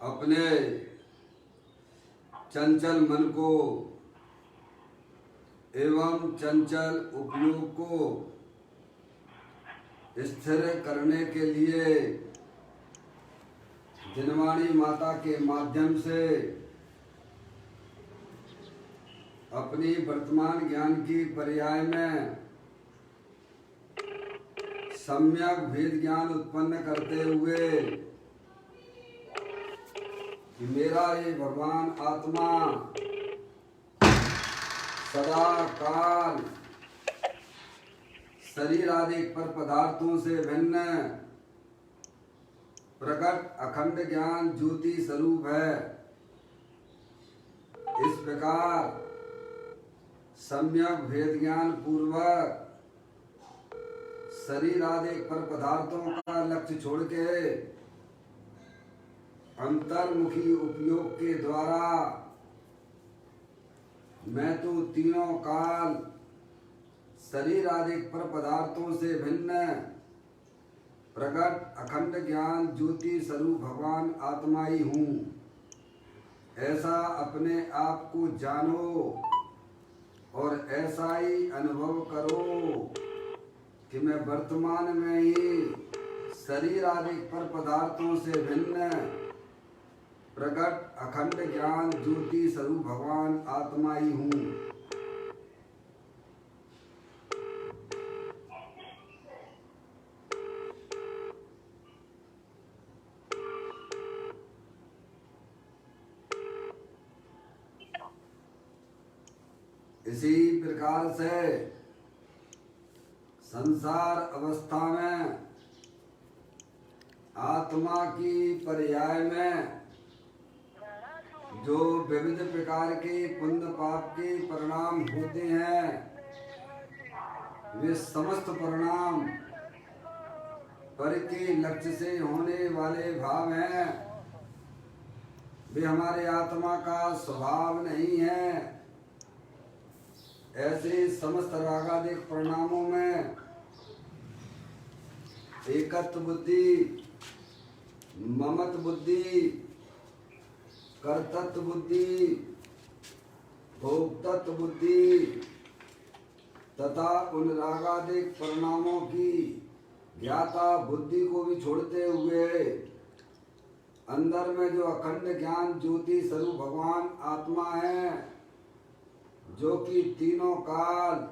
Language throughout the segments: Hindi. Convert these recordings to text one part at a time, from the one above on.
अपने चंचल मन को एवं चंचल उपयोग को स्थिर करने के लिए जिनवाणी माता के माध्यम से अपनी वर्तमान ज्ञान की पर्याय में सम्यक भेद ज्ञान उत्पन्न करते हुए कि मेरा ये भगवान आत्मा सदा काल शरीर आदि पर पदार्थों से भिन्न प्रकट अखंड ज्ञान ज्योति स्वरूप है। इस प्रकार सम्यक भेद ज्ञान पूर्वक शरीर आदि पर पदार्थों का लक्ष्य छोड़ के अंतर्मुखी उपयोग के द्वारा मैं तो तीनों काल शरीर आदि पर पदार्थों से भिन्न प्रकट अखंड ज्ञान ज्योति स्वरूप भगवान आत्मा ही हूँ। ऐसा अपने आप को जानो और ऐसा ही अनुभव करो कि मैं वर्तमान में ही शरीर आदि पर पदार्थों से भिन्न प्रकट अखंड ज्ञान ज्योति स्वरूप भगवान आत्मा ही हूँ। इसी प्रकार से संसार अवस्था में आत्मा की पर्याय में जो विविध प्रकार के पुण्य पाप के परिणाम होते हैं वे समस्त परिणाम पर के लक्ष्य से होने वाले भाव हैं। वे हमारे आत्मा का स्वभाव नहीं है। ऐसे समस्त रागादिक परिणामों में एकत्व बुद्धि, ममत्व बुद्धि, कर्तृत्व बुद्धि, भोक्तृत्व बुद्धि तथा उन रागादिक परिणामों की ज्ञाता बुद्धि को भी छोड़ते हुए अंदर में जो अखंड ज्ञान ज्योति स्वरूप भगवान आत्मा है, जो कि तीनों काल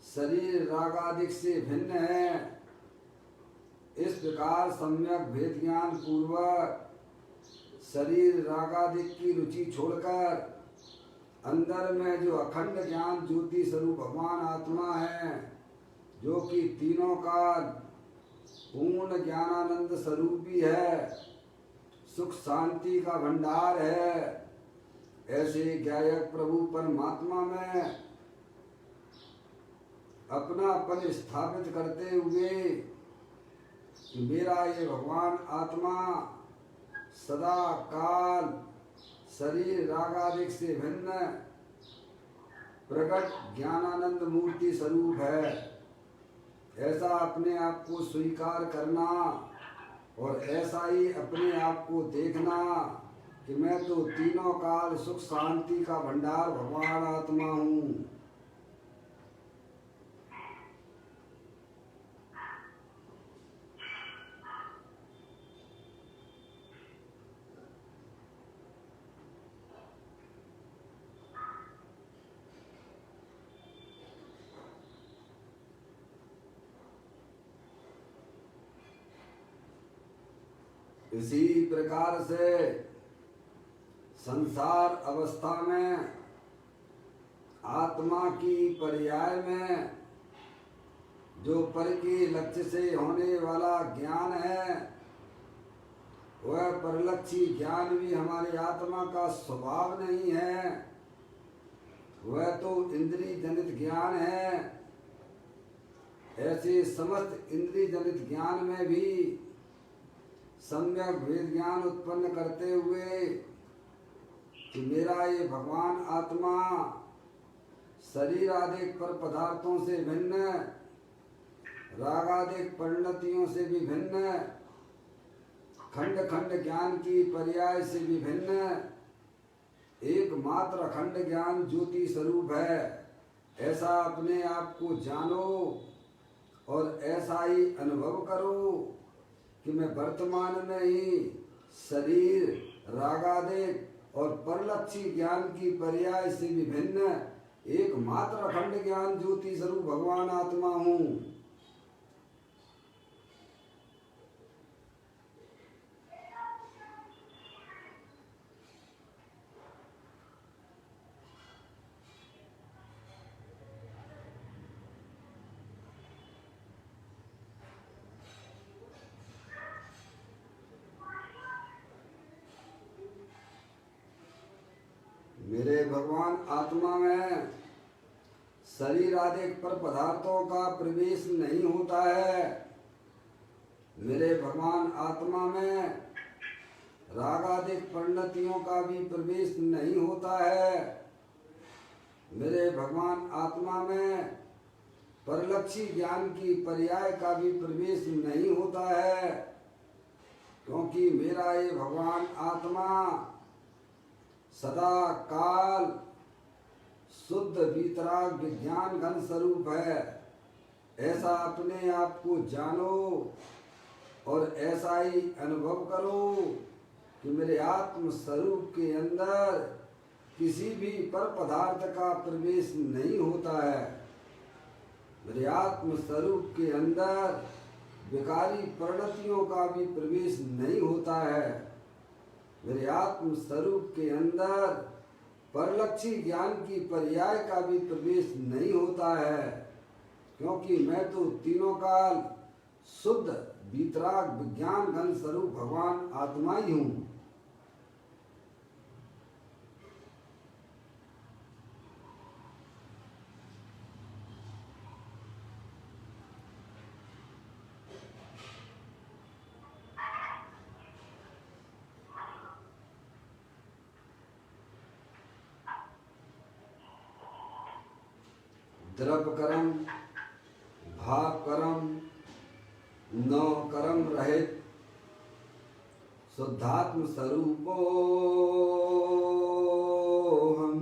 शरीर रागादिक से भिन्न है, इस प्रकार सम्यक भेद ज्ञान पूर्वक शरीर रागादिक की रुचि छोड़कर अंदर में जो अखंड ज्ञान ज्योति स्वरूप भगवान आत्मा है, जो कि तीनों काल पूर्ण ज्ञानानंद स्वरूप भी है, सुख शांति का भंडार है, ऐसे ज्ञायक प्रभु परमात्मा में अपनापन स्थापित करते हुए कि मेरा ये भगवान आत्मा सदा काल शरीर रागादिक से भिन्न प्रकट ज्ञानानंद मूर्ति स्वरूप है, ऐसा अपने आप को स्वीकार करना और ऐसा ही अपने आप को देखना कि मैं तो तीनों काल सुख शांति का भंडार भगवान आत्मा हूँ। इसी प्रकार से संसार अवस्था में आत्मा की पर्याय में जो पर के लक्ष्य से होने वाला ज्ञान है, वह परलक्षी ज्ञान भी हमारी आत्मा का स्वभाव नहीं है, वह तो इंद्रिय जनित ज्ञान है। ऐसे समस्त इंद्रिय जनित ज्ञान में भी सम्यक भेद ज्ञान उत्पन्न करते हुए कि मेरा ये भगवान आत्मा शरीर आदि पर पदार्थों से भिन्न रागादिक परिणतियों से भी भिन्न खंड खंड ज्ञान की पर्याय से विभिन्न एकमात्र अखंड ज्ञान ज्योति स्वरूप है, ऐसा अपने आप को जानो और ऐसा ही अनुभव करो कि मैं वर्तमान में ही शरीर, रागादिक और परलक्षी ज्ञान की पर्याय से विभिन्न एकमात्र अखंड ज्ञान ज्योति स्वरूप भगवान आत्मा हूँ। मेरे भगवान आत्मा में शरीर आदि पर पदार्थों का प्रवेश नहीं होता है। मेरे भगवान आत्मा में राग आदि परिणतियों का भी प्रवेश नहीं होता है। मेरे भगवान आत्मा में परलक्षी ज्ञान की पर्याय का भी प्रवेश नहीं होता है, क्योंकि मेरा ये भगवान आत्मा सदा काल शुद्ध वीतराग विज्ञान घन स्वरूप है। ऐसा अपने आप को जानो और ऐसा ही अनुभव करो कि मेरे आत्म स्वरूप के अंदर किसी भी पर पदार्थ का प्रवेश नहीं होता है। मेरे आत्म स्वरूप के अंदर विकारी परिणतियों का भी प्रवेश नहीं होता है। मेरे आत्म स्वरूप के अंदर परलक्षी ज्ञान की पर्याय का भी प्रवेश नहीं होता है, क्योंकि मैं तो तीनों काल शुद्ध वीतराग विज्ञान घन स्वरूप भगवान आत्मा ही हूँ। द्रव कर्म, भाव कर्म, नौ कर्म रहित शुद्धात्म स्वरूपो हम।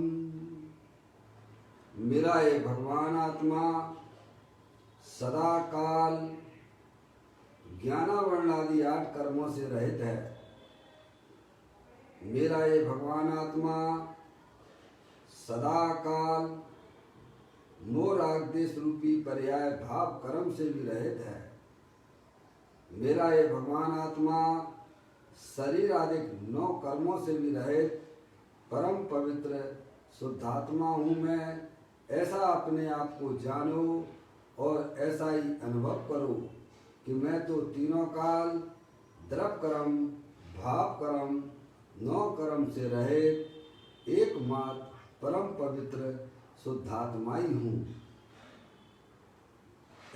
मेरा ये भगवान आत्मा सदा काल ज्ञानावरण आदि 8 कर्मों से रहित है। मेरा ये भगवान आत्मा सदा काल मोह राग देश रूपी पर्याय भाव कर्म से भी रहित है। मेरा ये भगवान आत्मा शरीर आदि 9 कर्मों से भी रहित परम पवित्र शुद्धात्मा हूँ मैं। ऐसा अपने आप को जानो और ऐसा ही अनुभव करो कि मैं तो तीनों काल द्रव कर्म, भाव कर्म, 9 कर्म से रहित एकमात्र परम पवित्र शुद्धात्मा ही हूँ।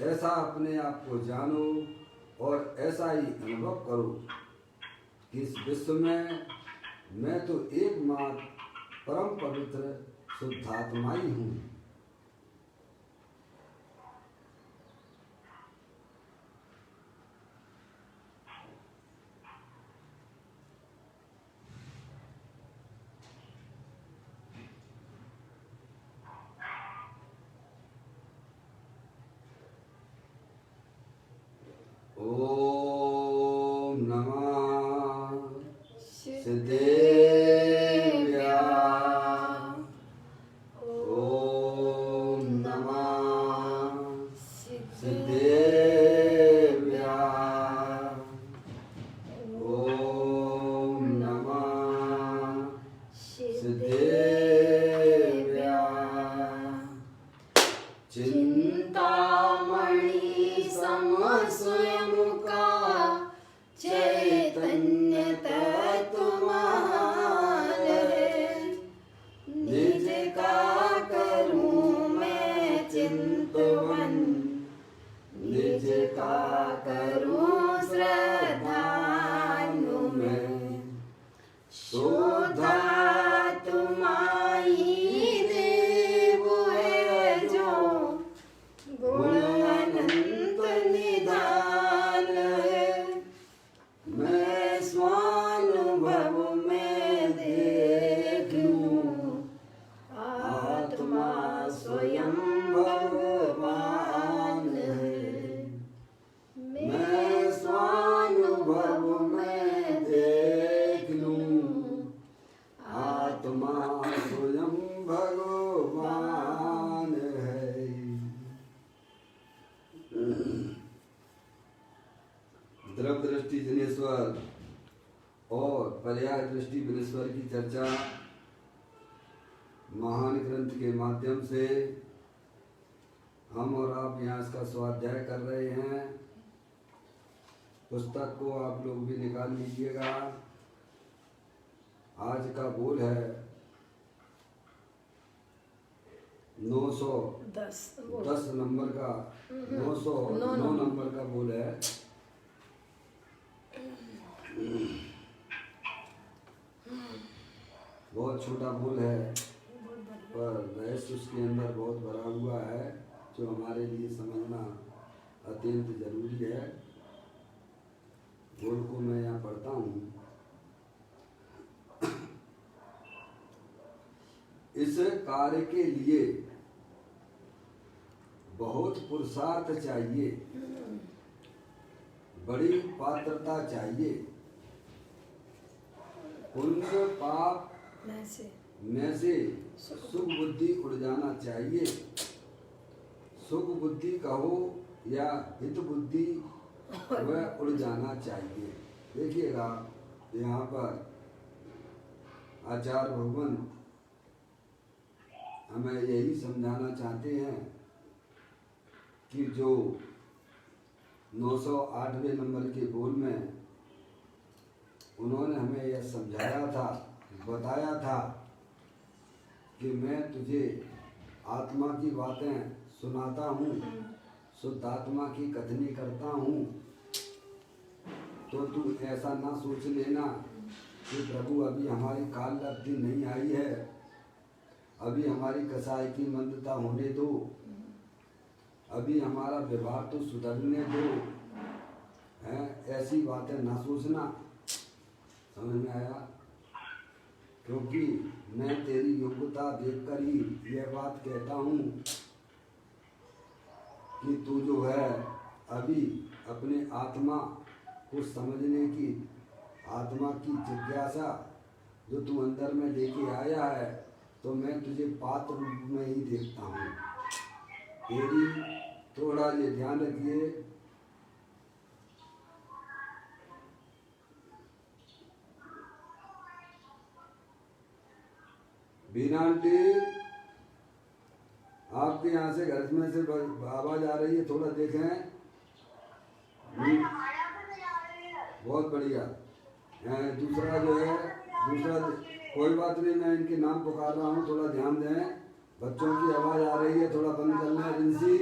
ऐसा अपने आप को जानो और ऐसा ही अनुभव करो कि इस विश्व में मैं तो एकमात्र परम पवित्र शुद्धात्मा ही हूँ। ओम नमः सिद्धेव्या। ओम नमः सिद्धेव्या। ओम नमः सिद्धेव्या। चिंतामणि सम स्वयं का चैतन्य तत्व महान है। निज का करूं मैं चिंतवन, निज का करूं श्रद्धानु मैं। शोधा तुम्हारी देव है जो गुण अनंत निधान द्रव दृष्टि जनेश्वर और पर्याय दृष्टि विनेश्वर की चर्चा महान ग्रंथ के माध्यम से हम और आप यहाँ इसका स्वाध्याय कर रहे हैं। पुस्तक को आप लोग भी निकाल लीजिएगा। आज का बोल है 910 नंबर का 909 नंबर का बोल है। बहुत छोटा बोल है पर रहस्य उसके अंदर बहुत भरा हुआ है जो हमारे लिए समझना अत्यंत जरूरी है। बोल को मैं यहाँ पढ़ता हूँ। इस कार्य के लिए बहुत पुरुषार्थ चाहिए, बड़ी पात्रता चाहिए, पुण्य पाप में से सुख बुद्धि उड़ जाना चाहिए। सुख बुद्धि कहो या हित बुद्धि वह उड़ जाना चाहिए। देखिएगा यहाँ पर आचार्य भगवान हमें यही समझाना चाहते हैं कि जो 908वें नंबर के बोल में उन्होंने हमें यह समझाया था, बताया था कि मैं तुझे आत्मा की बातें सुनाता हूँ, शुद्ध आत्मा की कथनी करता हूँ, तो तू ऐसा ना सोच लेना कि प्रभु अभी हमारी काल लब्धि नहीं आई है, अभी हमारी कसाई की मंदता होने दो, अभी हमारा व्यवहार तो सुधरने दो, हैं? ऐसी बातें ना सोचना। समझ में आया? क्योंकि मैं तेरी योग्यता देखकर ही यह बात कहता हूँ कि तू जो है अभी अपने आत्मा को समझने की, आत्मा की जिज्ञासा जो तू अंदर में लेके आया है, तो मैं तुझे पात्र रूप में ही देखता हूँ। तेरी थोड़ा ये ध्यान रखिए, बीना आंटी आपके यहाँ से घर में से आवाज आ रही है, थोड़ा देखें। बहुत बढ़िया। दूसरा जो है, दूसरा कोई बात नहीं, मैं इनके नाम पुकार रहा हूँ, थोड़ा ध्यान दें। बच्चों की आवाज आ रही है, थोड़ा बंद कर लें। रिंसी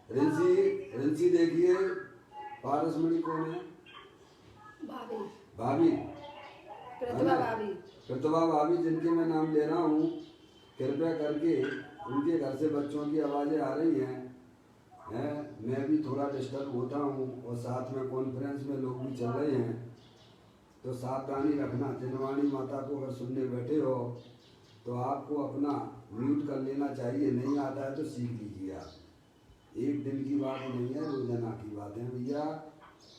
रिंसी रिंसी देखिए, पारसमणि कौन है? भाभी प्रतिभा भाभी, जिनके मैं नाम ले रहा हूँ, कृपया करके उनके घर से बच्चों की आवाज़ें आ रही हैं। मैं भी थोड़ा डिस्टर्ब होता हूँ और साथ में कॉन्फ्रेंस में लोग भी चल रहे हैं, तो सावधानी रखना। दिनवाणी माता को अगर सुनने बैठे हो तो आपको अपना म्यूट कर लेना चाहिए। नहीं आता है तो सीख लीजिए आप। एक दिन की बात नहीं है, रोजाना की बात है भैया।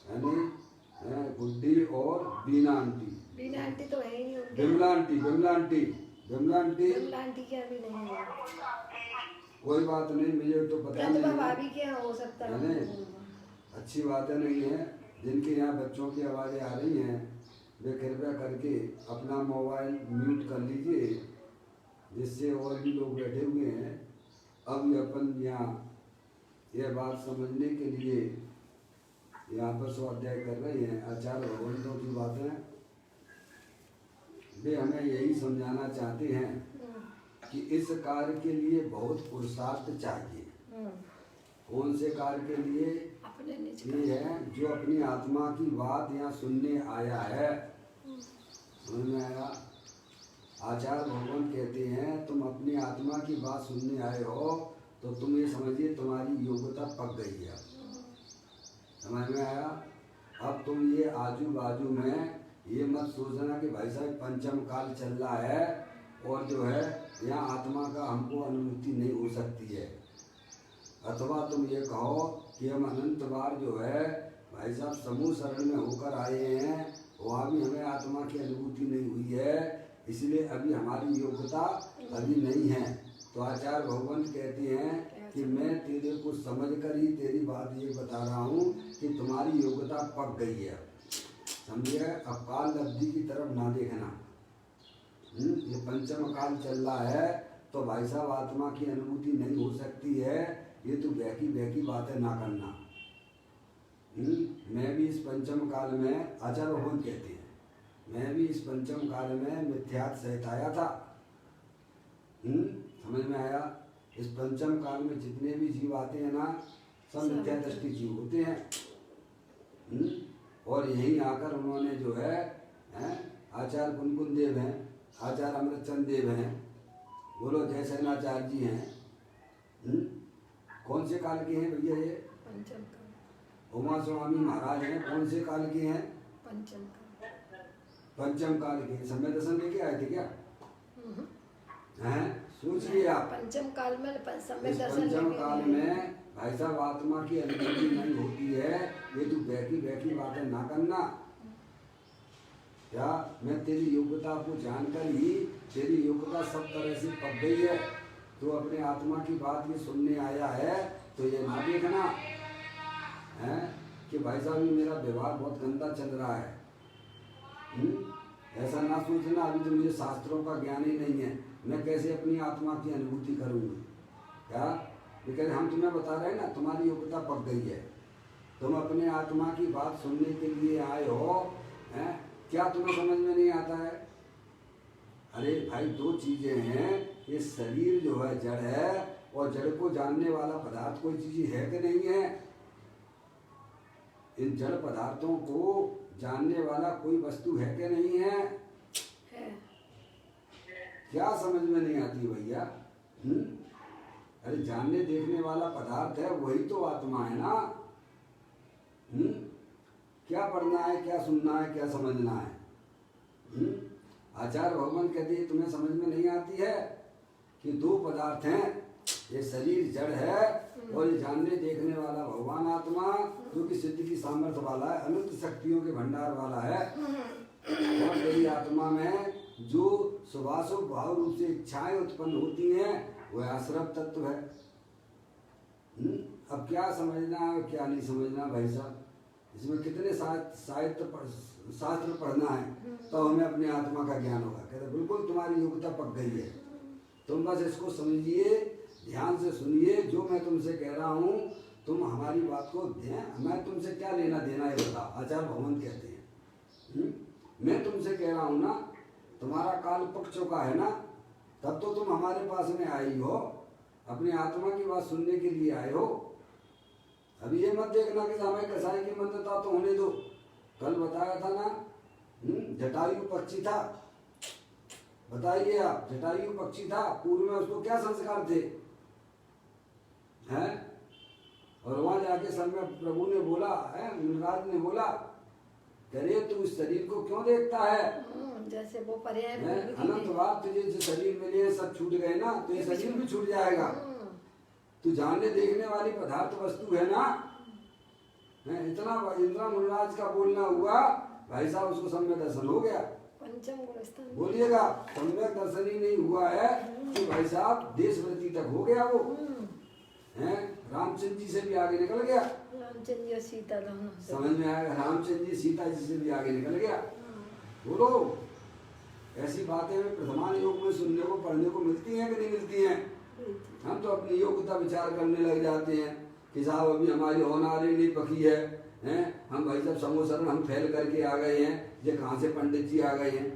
यानी गुड्डी और बीना आंटी तो है ही नहीं। बिमला आंटी क्या भी नहीं है। कोई बात नहीं, मुझे तो पता नहीं भाभी क्या हो सकता है। अच्छी बातें नहीं है। जिनके यहाँ बच्चों की आवाज़ें आ रही हैं वे कृपया करके अपना मोबाइल म्यूट कर लीजिए, जिससे और भी लोग बैठे हुए हैं। अब अपन यहाँ यह बात समझने के लिए यहाँ पर स्वाध्याय कर रहे हैं। आचार्य भगवंतों की बातें वे हमें यही समझाना चाहते हैं कि इस कार्य के लिए बहुत पुरुषार्थ चाहिए। कौन से कार्य के लिए? ये है जो अपनी आत्मा की बात यहाँ सुनने आया है। समझ में आया? आचार्य भगवान कहते हैं तुम अपनी आत्मा की बात सुनने आए हो तो तुम ये समझिए तुम्हारी योग्यता पक गई है। समझ में आया? अब तुम ये आजू बाजू में ये मत सोचना कि भाई साहब पंचम काल चल रहा है और जो है यहाँ आत्मा का हमको अनुभूति नहीं हो सकती है, अथवा तुम ये कहो कि हम अनंत बार जो है भाई साहब समूह शरण में होकर आए हैं, वहाँ भी हमें आत्मा की अनुभूति नहीं हुई है, इसलिए अभी हमारी योग्यता अभी नहीं है। तो आचार्य भगवान कहते हैं कि मैं तेरे को समझ कर ही तेरी बात ये बता रहा हूँ कि तुम्हारी तुम्हारी योग्यता पक गई है, समझिए। अब काल लब्धि की तरफ ना देखना। ये पंचम काल चल रहा है तो भाई साहब आत्मा की अनुभूति नहीं हो सकती है, ये तो बहकी बातें ना करना। मैं भी इस पंचम काल में, आचार्य भगवान कहते हैं, मैं भी इस पंचम काल में मिथ्यात्व सहित आया था। समझ में आया? इस पंचम काल में जितने भी जीव आते हैं ना, सब मिथ्या दृष्टि जीव होते हैं। और यहीं आकर उन्होंने जो है आचार्य कुनकुन देव हैं, आचार्य अमृतचंद देव हैं, बोलो जयसेनाचार्य जी हैं। कौन से काल के हैं भैया ये? पंचम काल। उमा स्वामी महाराज हैं, कौन से काल के हैं? पंचम काल। पंचम काल के। समय दर्शन लेके आए थे क्या? हैं? सोचिए आप, पंचम काल में समय इस दर्शन पंचम लेके काल गए। में भाई साहब आत्मा की अनुभूति नहीं होती है, ये तू बहकी बातें ना करना। क्या मैं तेरी योग्यता को जानकर ही, तेरी योग्यता सब तरह से पक गई है, तो अपने आत्मा की बात ये सुनने आया है, तो ये ना देखना है कि भाई साहब ये मेरा व्यवहार बहुत गंदा चल रहा है। ऐसा ना सोचना अभी तो मुझे शास्त्रों का ज्ञान ही नहीं है, मैं कैसे अपनी आत्मा की अनुभूति करूँगी। क्या लेकिन हम तुम्हें बता रहे हैं ना, तुम्हारी योग्यता पक गई है, तुम अपने आत्मा की बात सुनने के लिए आए हो। हैं? क्या तुम्हें समझ में नहीं आता है? अरे भाई दो चीजें हैं, ये शरीर जो है जड़ है, और जड़ को जानने वाला पदार्थ कोई चीज है कि नहीं है? इन जड़ पदार्थों को जानने वाला कोई वस्तु है कि नहीं है? क्या समझ में नहीं आती भैया? अरे जानने देखने वाला पदार्थ है, वही तो आत्मा है ना। क्या पढ़ना है, क्या सुनना है, क्या समझना है? आचार्य भगवान कहते हैं तुम्हें समझ में नहीं आती है कि दो पदार्थ हैं, ये शरीर जड़ है और ये जानने देखने वाला भगवान आत्मा, जो कि सिद्धि की सामर्थ्य वाला है, अनंत शक्तियों के भंडार वाला है। और तेरी आत्मा में जो सुभाषुभ भाव रूप से इच्छाएं उत्पन्न होती हैं, वह आश्रव तत्व है। अब क्या समझना है क्या नहीं समझना भाई साहब, इसमें कितने शास्त्र पढ़ना है तो हमें अपने आत्मा का ज्ञान होगा। कहते बिल्कुल तुम्हारी योग्यता पक गई है, तुम बस इसको समझिए, ध्यान से सुनिए। जो मैं तुमसे कह रहा हूँ तुम हमारी बात को मैं तुमसे क्या लेना देना है बता। आचार्य भगवान कहते हैं मैं तुमसे कह रहा हूँ ना, तुम्हारा काल पक चुका है ना, तब तो तुम हमारे पास में आई हो, अपनी आत्मा की बात सुनने के लिए आए हो। अभी ये मत देखना कि हमें कसाई की मंत्रता तो होने दो। कल बताया था ना, जटायु पक्षी था, बताइए आप, जटायु पक्षी था, पूर्व में उसको क्या संस्कार थे? हैं? और वहां जाके समय प्रभु ने बोला है, मुनिराज ने बोला, करे तू इस शरीर को क्यों देखता है? जैसे वो पर्याय अनंत बात तुझे जो शरीर मिले सब छूट गए ना, तो ये शरीर भी छूट जाएगा। तू जानने देखने वाली पदार्थ वस्तु है ना। इतना इंद्रा मुनिराज का बोलना हुआ, भाई साहब उसको सम्यक दर्शन हो गया। पंचम गुण स्थान बोलिएगा, सम्यक दर्शन ही नहीं हुआ है कि भाई साहब देशव्रति तक हो गया वो। हैं? रामचंद्र जी से भी आगे निकल गया। रामचंद्र जी सीता दोनों समझ में आएगा, रामचंद्र जी सीता जी से भी आगे निकल गया। बोलो, ऐसी बातें हमें प्रथमान योग में सुनने को पढ़ने को मिलती हैं कि नहीं मिलती हैं? हम तो अपनी योग्यता विचार करने लग जाते हैं कि साहब अभी हमारी होनारी नहीं पकी है, हैं? हम भाई साहब समोसरण हम फैल करके आ गए हैं, ये कहाँ से पंडित जी आ गए हैं?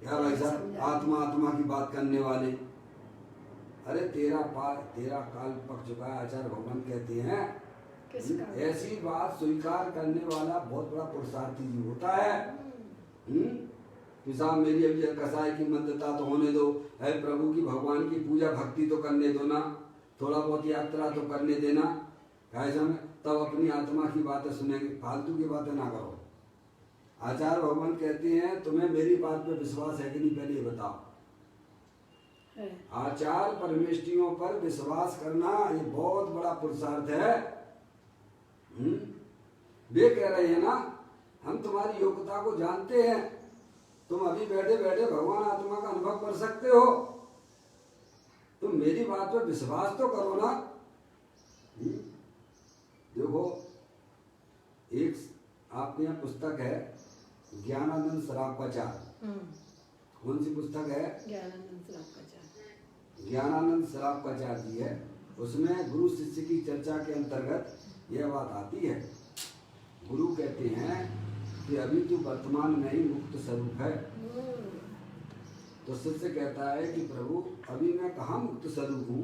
क्या भाई साहब आत्मा आत्मा की बात करने वाले। अरे तेरा काल पक चुका है। आचार्य भगवान कहते हैं ऐसी बात स्वीकार करने वाला बहुत बड़ा पुरुषार्थी जी होता है। कि साहब मेरी अभी कसाई की मंत्रता तो होने दो, है प्रभु की भगवान की पूजा भक्ति तो करने दो ना, थोड़ा बहुत यात्रा तो करने देना, ऐसा में तब अपनी आत्मा की बातें सुनेंगे, फालतू की बातें ना करो। आचार्य भगवान कहते हैं तुम्हें मेरी बात पे विश्वास है कि नहीं, पहले ये बताओ। आचार परमेष्टियों पर विश्वास करना ये बहुत बड़ा पुरुषार्थ है। वे कह रहे हैं ना, हम तुम्हारी योग्यता को जानते हैं, तुम अभी बैठे बैठे भगवान आत्मा का अनुभव कर सकते हो, तुम मेरी बात पर विश्वास तो करो ना। देखो एक आपके यहाँ पुस्तक है ज्ञानानंद सरापाचार। कौन सी पुस्तक है? ज्ञानानंद सरापाचार। ज्ञानानंद सरापाचार जी है। उसमें गुरु शिष्य की चर्चा के अंतर्गत यह बात आती है। गुरु कहते हैं कि अभी तू वर्तमान में ही मुक्त स्वरूप है। तो शिष्य कहता है कि प्रभु अभी मैं कहाँ मुक्त स्वरूप हूँ?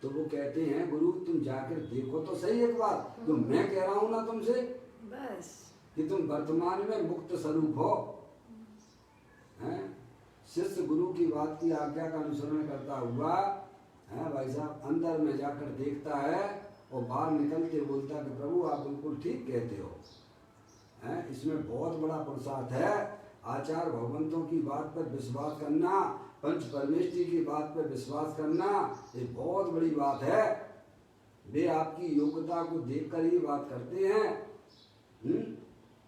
तो वो कहते हैं गुरु तुम जाकर देखो तो सही एक बार, तो मैं कह रहा हूँ ना तुमसे बस कि तुम वर्तमान में मुक्त स्वरूप हो। हैं? शिष्य गुरु की बात की आज्ञा का अनुसरण करता हुआ है भाई साहब अंदर में जाकर देखता है और बाहर निकलते बोलता कि प्रभु आप बिल्कुल ठीक कहते हो। हैं? इसमें बहुत बड़ा पुरुषार्थ है। आचार्य भगवंतों की बात पर विश्वास करना, पंच परमेष्ठी की बात पर विश्वास करना, ये बहुत बड़ी बात है। वे आपकी योग्यता को देखकर ही बात करते हैं।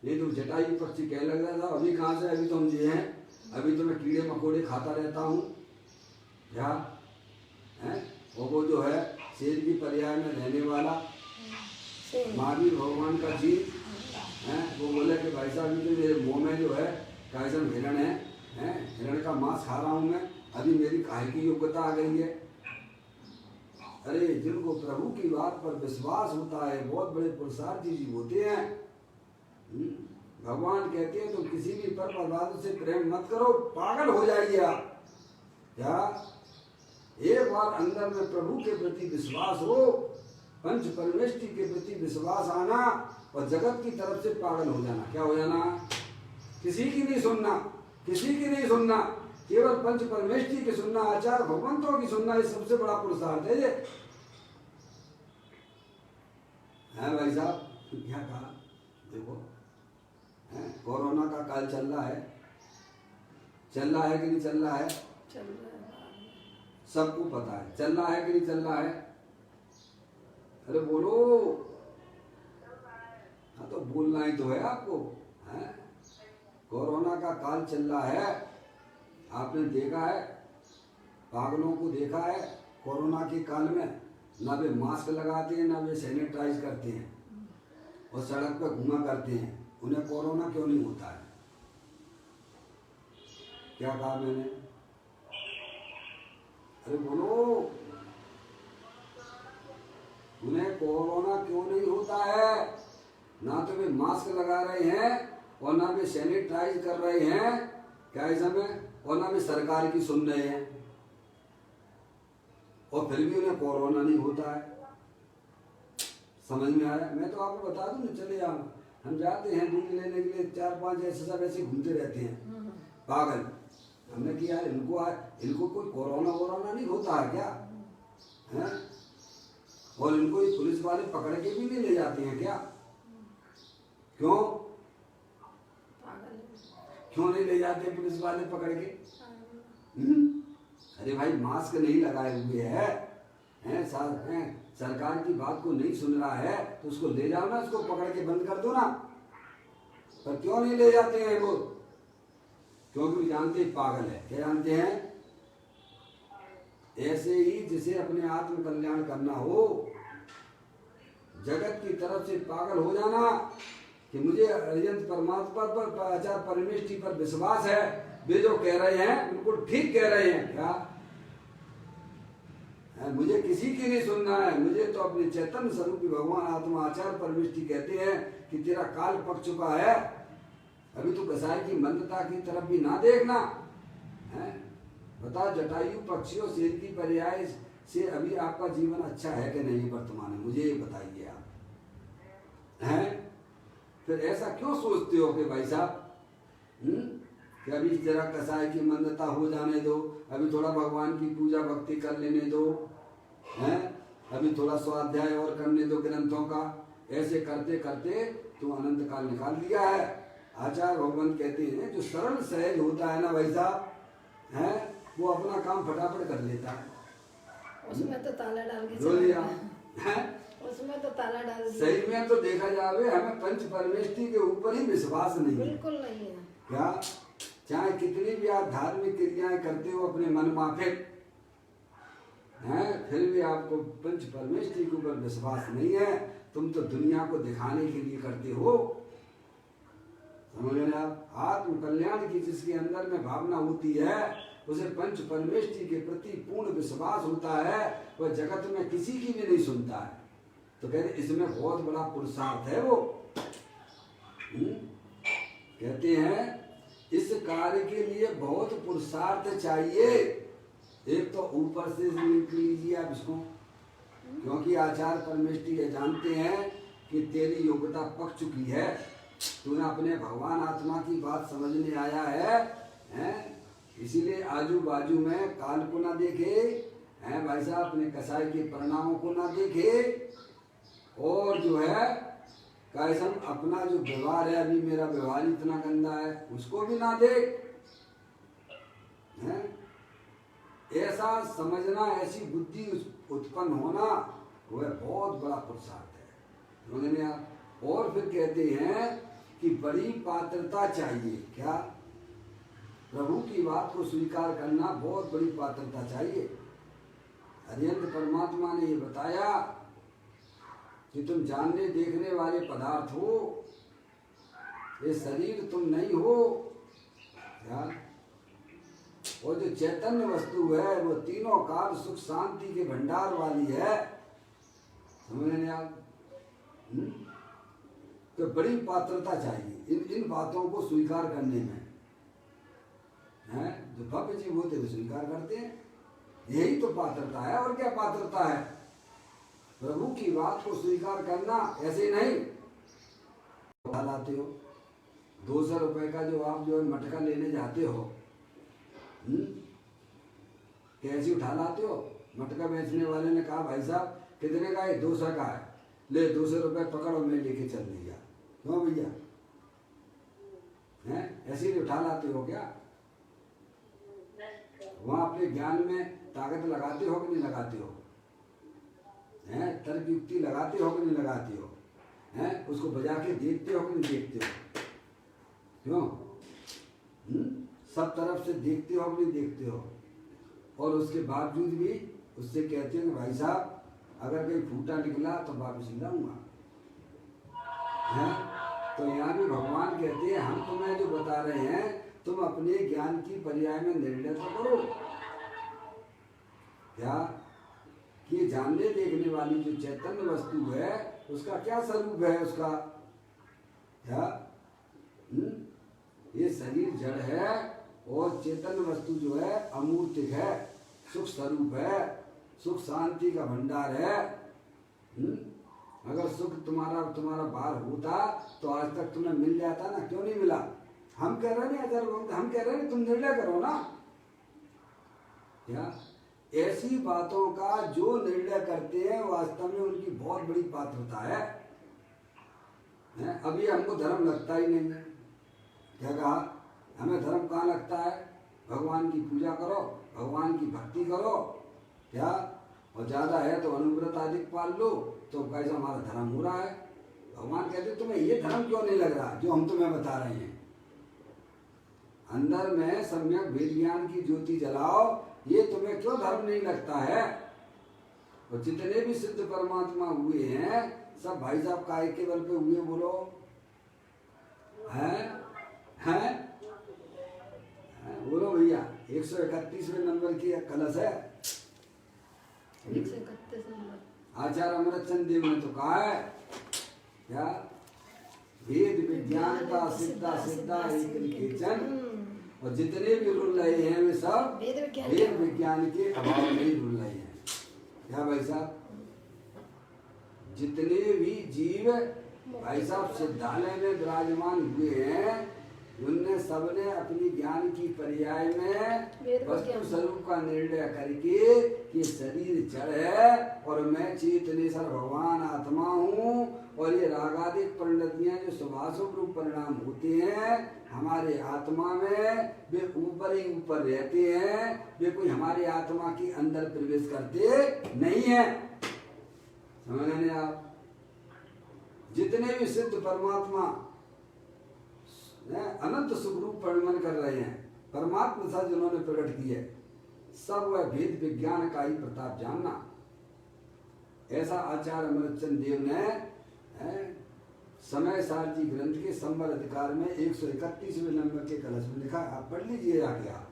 ये तो जटायु पक्षी कह लग रहा था अभी कहाँ से, अभी तो हम ये हैं, अभी तो मैं कीड़े मकोड़े खाता रहता हूँ क्या है? और वो जो है शेर की पर्याय में रहने वाला महावीर भगवान का जीव है, वो बोले कि भाई साहब तो मेरे मुँह में जो है कैसन हिरण है, हिरण का मांस खा रहा हूँ मैं, अभी मेरी काहे की योग्यता आ गई है। अरे जिनको प्रभु की बात पर विश्वास होता है बहुत बड़े पुरुषार्थी जीव होते हैं। भगवान कहते हैं तुम किसी भी पर पदार्थ से प्रेम मत करो, पागल हो जाइए आप। क्या एक बार अंदर में प्रभु के प्रति विश्वास हो, पंच परमेष्ठी के प्रति विश्वास आना और जगत की तरफ से पागल हो जाना। क्या हो जाना? किसी की नहीं सुनना, किसी की नहीं सुनना, केवल पंच परमेष्ठी की सुनना, आचार्य भगवंतों की सुनना, ये सबसे बड़ा पुरुषार्थ है। ये है भाई साहब क्या कहा? देखो कोरोना का काल चल रहा है, चल रहा है कि नहीं चल रहा है? चल रहा है, सबको पता है चल रहा है कि नहीं चल रहा है। अरे बोलो, हाँ तो बोलना ही तो है आपको। है कोरोना का काल चल रहा है, आपने देखा है, पागलों को देखा है। कोरोना के काल में ना वे मास्क लगाते हैं, ना वे सैनिटाइज करते हैं और सड़क पर घूमा करते हैं। उन्हें कोरोना क्यों नहीं होता है? क्या कहा मैंने? अरे बोलो, उन्हें कोरोना क्यों नहीं होता है? ना तो वे मास्क लगा रहे हैं और ना वे सैनिटाइज कर रहे हैं, क्या इस समय, और ना वे सरकार की सुन रहे हैं, और फिर भी उन्हें कोरोना नहीं होता है। समझ में आया? मैं तो आपको बता दूं ना, चले जाओ, हम जाते हैं दूध लेने के लिए, 4-5 ऐसे सब ऐसे घूमते रहते हैं पागल। हमने कि यार इनको कोई कोरोना नहीं होता है क्या है? और इनको ये पुलिस वाले पकड़ के भी नहीं ले जाते हैं क्या? क्यों नहीं ले जाते पुलिस वाले पकड़ के? अरे भाई मास्क नहीं लगाए हुए हैं, सरकार की बात को नहीं सुन रहा है तो उसको ले जाओ ना, उसको पकड़ के बंद कर दो ना। पर क्यों नहीं ले जाते हैं वो? क्योंकि जानते पागल है। क्या जानते हैं? ऐसे ही जिसे अपने आत्म कल्याण करना हो, जगत की तरफ से पागल हो जाना कि मुझे अर्यंत परमात्मा पर, आचार्य परमेष्ठी पर विश्वास है, वे जो कह रहे हैं बिल्कुल ठीक कह रहे हैं। क्या मुझे किसी की नहीं सुनना है, मुझे तो अपने चैतन्य स्वरूपी भगवान आत्मा आचार्य परमेष्ठी कहते हैं कि तेरा काल पक चुका है, अभी तो कसाई की मंदता की तरफ भी ना देखना है। बताओ जटायु पक्षियों शेर की पर्याय से अभी आपका जीवन अच्छा है कि नहीं वर्तमान में? मुझे ये बताइए आप। हैं फिर ऐसा क्यों सोचते हो कि भाई साहब कि अभी जरा कसाई की मंदता हो जाने दो, अभी थोड़ा भगवान की पूजा भक्ति कर लेने दो, हैं अभी थोड़ा स्वाध्याय और करने दो ग्रंथों का। ऐसे करते करते तो अनंत काल निकाल दिया है। आचार्य भगवान कहते हैं जो सरल सहज होता है ना भाई साहब, है वो अपना काम फटाफट कर लेता है। उसमें तो ताला डाल के जो लिया है, उसमें तो ताला डाल दिया। सही में तो देखा जावे हमें पंच परमेष्ठी के ऊपर ही विश्वास नहीं है। बिल्कुल नहीं है। क्या चाहे कितनी भी आप धार्मिक क्रियाएं करते हो अपने मन माफिक हैं, फिर भी आपको पंच परमेष्ठी के ऊपर विश्वास नहीं है, तुम तो दुनिया को दिखाने के लिए करते हो। समझ रहे आप? आत्म कल्याण की जिसके अंदर में भावना होती है, उसे पंच परमेष्टि के प्रति पूर्ण विश्वास होता है, वह जगत में किसी की भी नहीं सुनता है। तो कहते इसमें बहुत बड़ा पुरुषार्थ है वो। कहते हैं इस कार्य के लिए बहुत पुरुषार्थ चाहिए। एक तो ऊपर से लिख लीजिए आप इसको, क्योंकि आचार्य परमेष्टि ये जानते हैं कि तेरी योग्यता पक चुकी है, तूने अपने भगवान आत्मा की बात समझने आया है? इसीलिए आजू बाजू में काल को ना देखे, हैं भाई साहब, अपने कसाई के परिणामों को ना देखे, और जो है कैसा अपना जो व्यवहार है, अभी मेरा व्यवहार इतना गंदा है, उसको भी ना देख। हैं? ऐसा समझना, ऐसी बुद्धि उत्पन्न होना, वह बहुत बड़ा पुरुषार्थ है। समझने आप? और फिर कहते हैं कि बड़ी पात्रता चाहिए। क्या? प्रभु की बात को स्वीकार करना बहुत बड़ी पात्रता चाहिए। हरियंत परमात्मा ने ये बताया कि तुम जानने देखने वाले पदार्थ हो, ये शरीर तुम नहीं हो। क्या? और जो चैतन्य वस्तु है वो तीनों काल सुख शांति के भंडार वाली है। समझ रहे आप? तो बड़ी पात्रता चाहिए इन बातों को स्वीकार करने में। हैं? जो भव्य जीव होते हैं स्वीकार करते हैं, यही तो पात्रता है। और क्या पात्रता है? प्रभु की बात को स्वीकार करना। ऐसे नहीं उठा लाते हो 200 रुपए का जो आप जो मटका लेने जाते हो, कैसे उठा लाते हो? मटका बेचने वाले ने कहा भाई साहब कितने का है? 200 का है। ले 200 रुपए पकड़ो, मैं लेके चल दिया। क्यों भैया? हैं? ऐसे ही उठा लाते हो क्या? वहां अपने ज्ञान में ताकत लगाते हो कि नहीं लगाते हो? हैं? तर्क युक्ति लगाते हो कि नहीं लगाते हो? हैं? उसको बजा के देखते हो कि नहीं देखते हो? क्यों? सब तरफ से देखते हो कि नहीं देखते हो? और उसके बावजूद भी उससे कहते हो कि भाई साहब अगर कोई फूटा निकला तो वापस लाऊंगा। हैं? तो यहाँ भी भगवान कहते हैं हम तुम्हें जो बता रहे हैं, तुम अपने ज्ञान की पर्याय में निर्णय तो करो। क्या? कि जानने देखने वाली जो चैतन्य वस्तु है उसका क्या स्वरूप है? उसका क्या? ये शरीर जड़ है और चेतन वस्तु जो है अमूर्तिक है, सुख स्वरूप है, सुख शांति का भंडार है। अगर सुख तुम्हारा बाहर होता तो आज तक तुम्हें मिल जाता ना, क्यों नहीं मिला? हम कह रहे हैं हम कह रहे हैं तुम निर्णय करो ना। क्या? ऐसी बातों का जो निर्णय करते हैं वास्तव में उनकी बहुत बड़ी पात्रता है। अभी हमको धर्म लगता ही नहीं है। क्या कहा? हमें धर्म कहाँ लगता है? भगवान की पूजा करो, भगवान की भक्ति करो। क्या? और ज्यादा है तो अनुव्रत अधिक पाल लो, तो कैसा हमारा धर्म हो रहा है। भगवान कहते तुम्हें ये धर्म क्यों नहीं लग रहा जो हम तुम्हें बता रहे हैं? अंदर में सम्यक वेद ज्ञान की ज्योति जलाओ, ये तुम्हें क्यों धर्म नहीं लगता है? और जितने भी सिद्ध परमात्मा हुए हैं सब भाई साहब काय के बल पे हुए? बोलो हैं? बोलो भैया। 131वें नंबर की कलश है। 131 नंबर। आचार्य अमृतचंद देव ने तो कहा है क्या? वेद विज्ञान का सिद्धा एक निकेतन। और जितने भी रुल रहे हैं वे सब वेद विज्ञान के अभाव में ही रुल रहे हैं। क्या भाई साहब? जितने भी जीव भाई साहब सिद्धालय में विराजमान हुए हैं उनने सबने अपनी ज्ञान की पर्याय में वस्तु स्वरूप का निर्णय करके कि शरीर जड़ है और मैं चेतनेश्वर भगवान आत्मा हूँ, और ये रागादिक परिणतियां जो शुभाशुभ रूप परिणाम होते हैं हमारे आत्मा में, वे ऊपर ही ऊपर रहते हैं, वे कोई हमारे आत्मा के अंदर प्रवेश करते नहीं है। समझ लें आप? जितने भी सिद्ध परमात्मा अनंत सुखरूप परिणमन कर रहे हैं, परमात्मा सा जिन्होंने प्रकट किए, सब वह भेद विज्ञान का ही प्रताप जानना। ऐसा आचार्य अमृतचंद देव ने हैं? समय सारजी ग्रंथ के संवर अधिकार में 131वें नंबर के कलश में लिखा, आप पढ़ लीजिए आगे आप।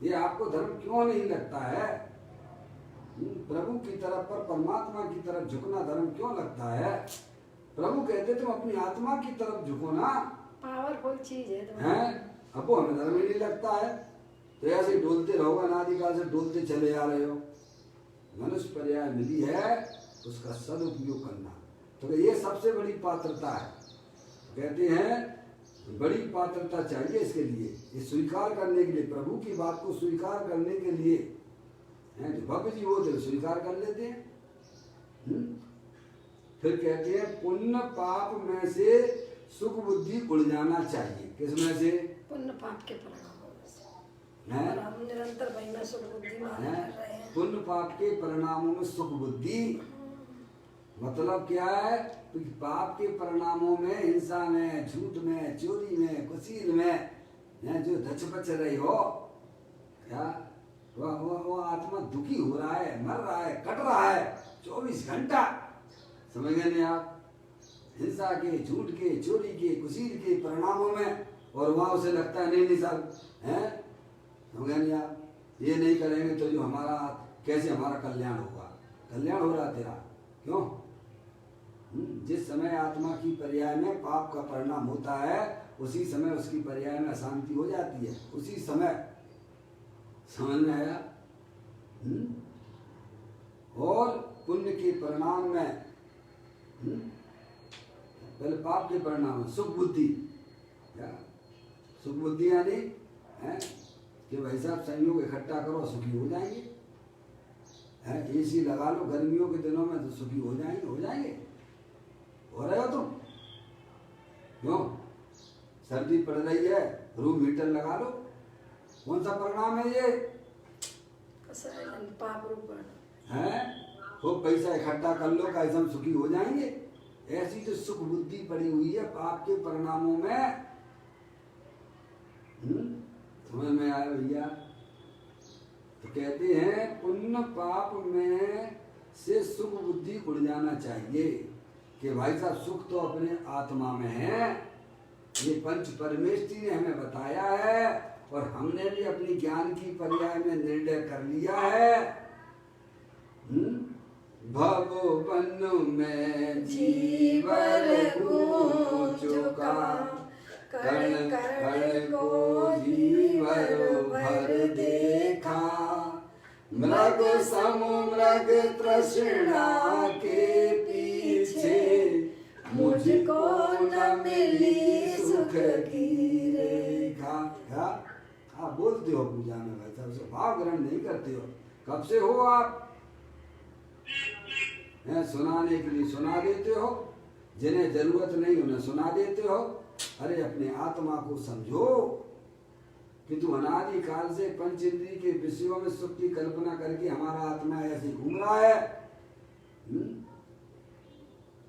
ये आपको धर्म क्यों नहीं लगता है? प्रभु की तरफ पर, परमात्मा की तरफ झुकना धर्म क्यों लगता है? प्रभु कहते तुम अपनी आत्मा की तरफ झुको ना। पावरफुल चीज है तो हैं? अब वो हमें धर्म ही नहीं लगता है। तो ऐसे ही डोलते रहोगे, अनादिकाल से डोलते चले आ रहे हो। मनुष्य पर्याय मिली है, उसका सदुपयोग करना, तो ये सबसे बड़ी पात्रता है। कहते हैं बड़ी पात्रता चाहिए इसके लिए, ये स्वीकार करने के लिए, प्रभु की बात को स्वीकार करने के लिए हैं। जो भक्त जी होते हैं स्वीकार कर लेते हैं। फिर कहते हैं पुण्य पाप में से सुख बुद्धि उड़ जाना चाहिए। किसमें से? पुण्य पाप के परिणामों से। हैं? और हम निरंतर वही में सुख बुद्धि मान कर रहे हैं। पुण्य पाप के परिणामों में सुख बुद्धि मतलब क्या है? तो पाप के परिणामों में, हिंसा में, झूठ में, चोरी में, कुसील में जो धच पच रही हो, क्या वो आत्मा दुखी हो रहा है, मर रहा है, कट रहा है 24 घंटा। समझ गए नहीं आप? हिंसा के, झूठ के, चोरी के, कुसील के परिणामों में, और वहां उसे लगता है नहीं साहब है, समझ गए नहीं आप? ये नहीं करेंगे तो जो हमारा, कैसे हमारा कल्याण होगा? कल्याण हो रहा तेरा क्यों? जिस समय आत्मा की पर्याय में पाप का परिणाम होता है, उसी समय उसकी पर्याय में अशांति हो जाती है, उसी समय। समझ में आया? और पुण्य के परिणाम में, पहले पाप के परिणाम में सुख बुद्धि, क्या सुख बुद्धि यानी है कि भाई साहब संयोग इकट्ठा करो सुखी हो जाएंगे। एसी लगा लो गर्मियों के दिनों में तो सुखी हो जाएंगे। हो रहे हो तुम? क्यों? सर्दी पड़ रही है, रूम हीटर लगा लो। कौन सा परिणाम है ये? पाप रूप है। वो पैसा इकट्ठा कर लो, कैसे हम सुखी हो जाएंगे? ऐसी जो सुख बुद्धि पड़ी हुई है पाप के परिणामों में। समझ में आया भैया? तो कहते हैं पुण्य पाप में से सुख बुद्धि उड़ जाना चाहिए कि भाई साहब सुख तो अपने आत्मा में है। ये पंच परमेष्ठी ने हमें बताया है और हमने भी अपनी ज्ञान की पर्याय में निर्णय कर लिया है। भगवन में जीवर चुका कण कण को जीवर भर देखा। मृग समृग तृष्णा के पीछे मुझको न मिली सुख की रेखा। क्या आप बोलते हो पूजा में भाई साहब से भाव ग्रहण नहीं करते हो? कब से हो आप? सुनाने के लिए सुना देते हो, जिन्हें जरूरत नहीं उन्हें सुना देते हो। अरे अपने आत्मा को समझो कि तू अनादि काल से पंच इंद्रिय के विषयों में सुख की कल्पना करके हमारा आत्मा ऐसे घूम रहा है।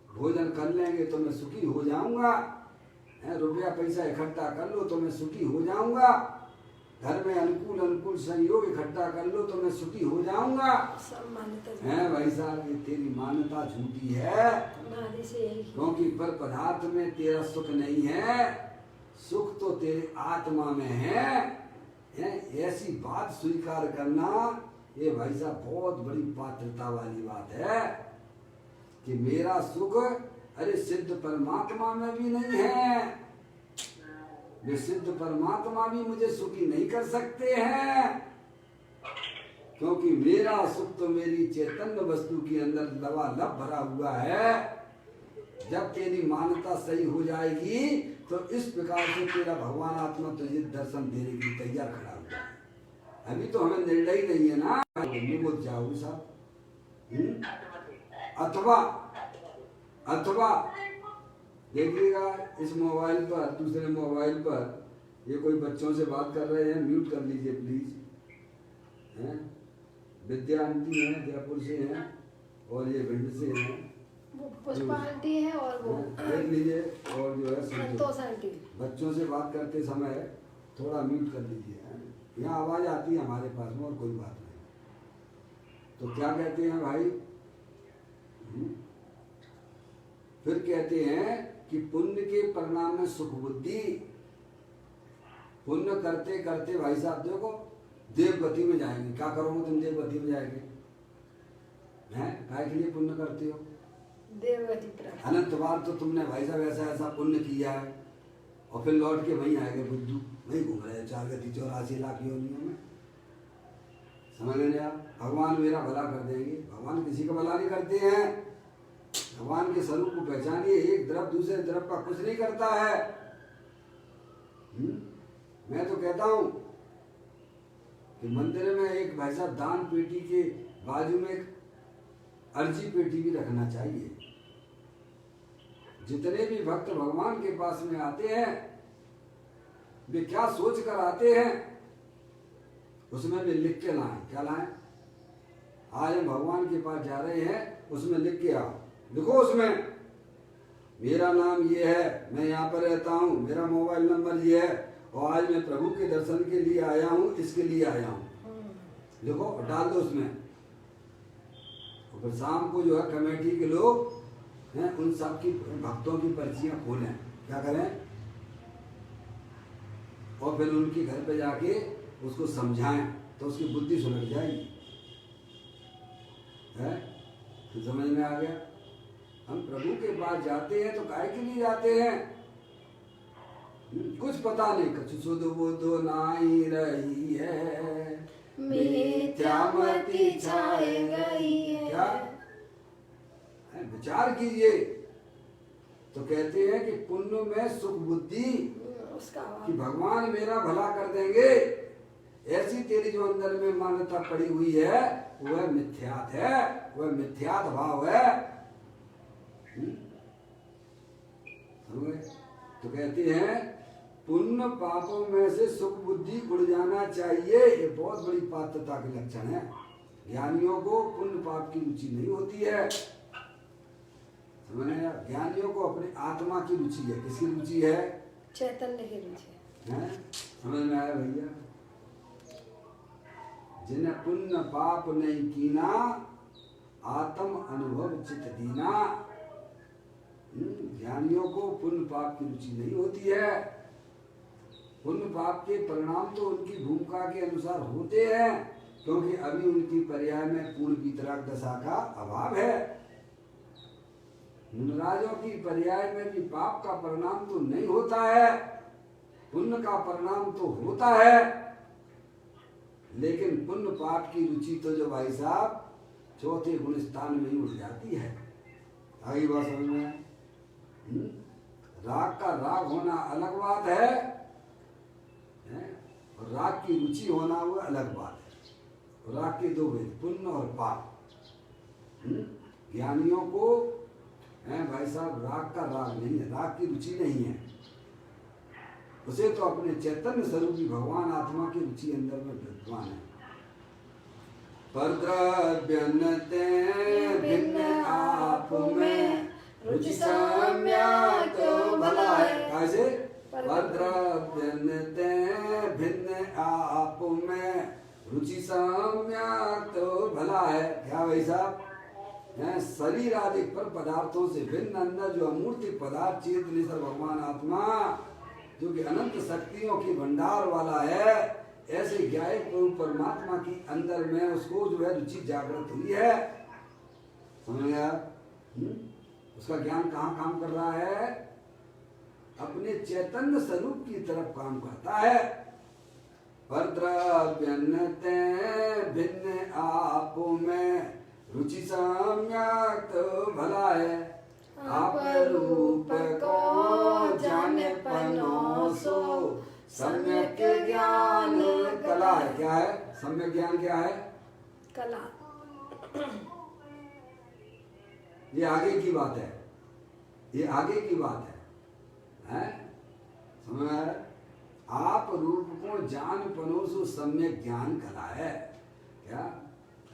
भोजन कर लेंगे तो मैं सुखी हो जाऊंगा, रुपया पैसा इकट्ठा कर लो तो मैं सुखी हो जाऊंगा, घर में अनुकूल संयोग इकट्ठा कर लो तो मैं सुखी हो जाऊंगा। है भाई साहब, ये तेरी मान्यता झूठी है। क्योंकि पर पदार्थ में तेरा सुख नहीं है, सुख तो तेरे आत्मा में है। ऐसी बात स्वीकार करना ये भाई साहब बहुत बड़ी पात्रता वाली बात है कि मेरा सुख अरे सिद्ध परमात्मा में भी नहीं है। वे सिद्ध परमात्मा भी मुझे सुखी नहीं कर सकते हैं, क्योंकि मेरा सुख तो मेरी चैतन्य वस्तु के अंदर लबालब भरा हुआ है। जब तेरी मान्यता सही हो जाएगी तो इस प्रकार से तेरा भगवान आत्मा तुझे दर्शन देने के लिए तैयार खड़ा हुआ है। अभी तो हमें निर्णय ही नहीं है ना, बोल जाओ साहब। अथवा देखिएगा इस मोबाइल पर, दूसरे मोबाइल पर ये कोई बच्चों से बात कर रहे हैं, म्यूट कर लीजिए प्लीज। विद्या आंटी हैं, जयपुर से हैं और ये भिंड से हैं, पुष्पा आंटी है और वो देख लीजिए। और जो है संतोष आंटी, बच्चों से बात करते समय थोड़ा म्यूट कर लीजिए। यहाँ आवाज आती है हमारे पास में और कोई बात नहीं। तो क्या कहते हैं भाई? फिर कहते हैं कि पुण्य के परिणाम में सुख बुद्धि। पुण्य करते करते भाई साहब देखो देवगति में जाएंगे। क्या करोगे तुम देवगति में जाएंगे? हैं काय के लिए पुण्य करते हो? देवगति प्राप्त। अनंत बार तो तुमने भाई साहब ऐसा ऐसा पुण्य किया है और फिर लौट के वहीं आएंगे बुद्धू, वहीं घूम रहे 4 गति 84 लाख योनियों में। समझ लेंगे आप? भगवान मेरा भला कर देंगे। भगवान किसी का भला नहीं करते हैं। भगवान के स्वरूप को पहचानिए। एक द्रव दूसरे द्रव का कुछ नहीं करता है। मैं तो कहता हूं कि मंदिर में एक भाई साहब दान पेटी के बाजू में एक अर्जी पेटी भी रखना चाहिए। जितने भी भक्त भगवान के पास में आते हैं वे क्या सोच कर आते हैं उसमें भी लिख के लाएं। क्या लाएं? आज हम भगवान के पास जा रहे हैं उसमें लिख के आओ। लिखो उसमें मेरा नाम ये है, मैं यहाँ पर रहता हूँ, मेरा मोबाइल नंबर ये है और आज मैं प्रभु के दर्शन के लिए आया हूँ, इसके लिए आया हूँ। लिखो और डाल दो उसमें। और फिर शाम को जो है कमेटी के लोग हैं उन सब की भक्तों की पर्चियां खोलें। क्या करें? और फिर उनके घर पे जाके उसको समझाएं तो उसकी बुद्धि सुलझ जाएगी। है तो समझ में आ गया? हम प्रभु के पास जाते हैं तो काहे के लिए जाते हैं? कुछ पता नहीं, कुछ सुध बुध नहीं रही है, मिथ्यामति छाए गई है। क्या विचार कीजिए। तो कहते हैं कि पुण्य में सुख बुद्धि कि भगवान मेरा भला कर देंगे, ऐसी तेरी जो अंदर में मान्यता पड़ी हुई है वह मिथ्यात है, वह मिथ्यात भाव है। तो कहते हैं पुण्य पापों में से सुख बुद्धि उड़ जाना चाहिए। ये बहुत बड़ी पात्रता के लक्षण है। ज्ञानियों को पुण्य पाप की रुचि नहीं होती है। समझे? ज्ञानियों को अपने आत्मा की रुचि है। किसकी रुचि है? चैतन्य की रुचि है। समझ में आया भैया? जिन्हें पुण्य पाप नहीं कीना, आत्म अनुभव चित दीना। ज्ञानियों को पुण्य पाप की रुचि नहीं होती है। पुण्य पाप के परिणाम तो उनकी भूमिका के अनुसार होते हैं, क्योंकि अभी उनकी पर्याय में पूर्ण वितराग दशा का अभाव है। मुनराजों की पर्याय में भी पाप का परिणाम तो नहीं होता है, पुण्य का परिणाम तो होता है। लेकिन पुण्य पाप की रुचि तो जो भाई साहब चौथे गुण स्थान में ही उठ जाती है। आगे बात समझ में? राग का राग होना अलग बात है और राग की रुचि होना वो अलग बात है। राग के दो भेद, पुण्य और पाप। ज्ञानियों को भाई साहब राग का राग नहीं है, राग की रुचि नहीं है। उसे तो अपने चैतन्य स्वरूपी भगवान आत्मा की रुचि अंदर में विद्वान है। पर द्रव्यन्ते भिन्न आप में रुचि सम्यक तो भला है। कैसे? पर द्रव्यन्ते भिन्न आप में रुचि सम्यक तो भला है। क्या भाई साहब? शरीर आदि पर पदार्थों से भिन्न अंदर जो अमूर्त पदार्थ चेत निसर भगवान आत्मा जो कि अनंत शक्तियों की भंडार वाला है, ऐसे ज्ञाय परमात्मा की अंदर में उसको जो है रुचि जागृत हुई है। समझ गया? उसका ज्ञान कहाँ काम कर रहा है? अपने चैतन्य स्वरूप की तरफ काम करता है। पर द्रव्यन्ते भिन्न आप में रुचि सम्यक तो भला है। आप रूप को जाने पनोसो सम्यक ज्ञान कला है। क्या है सम्यक ज्ञान? क्या है? कला। ये आगे की बात है, ये आगे की बात है, समझ में आ रहा है? आप रूप को जान पनोसो सम्यक ज्ञान कला है। क्या?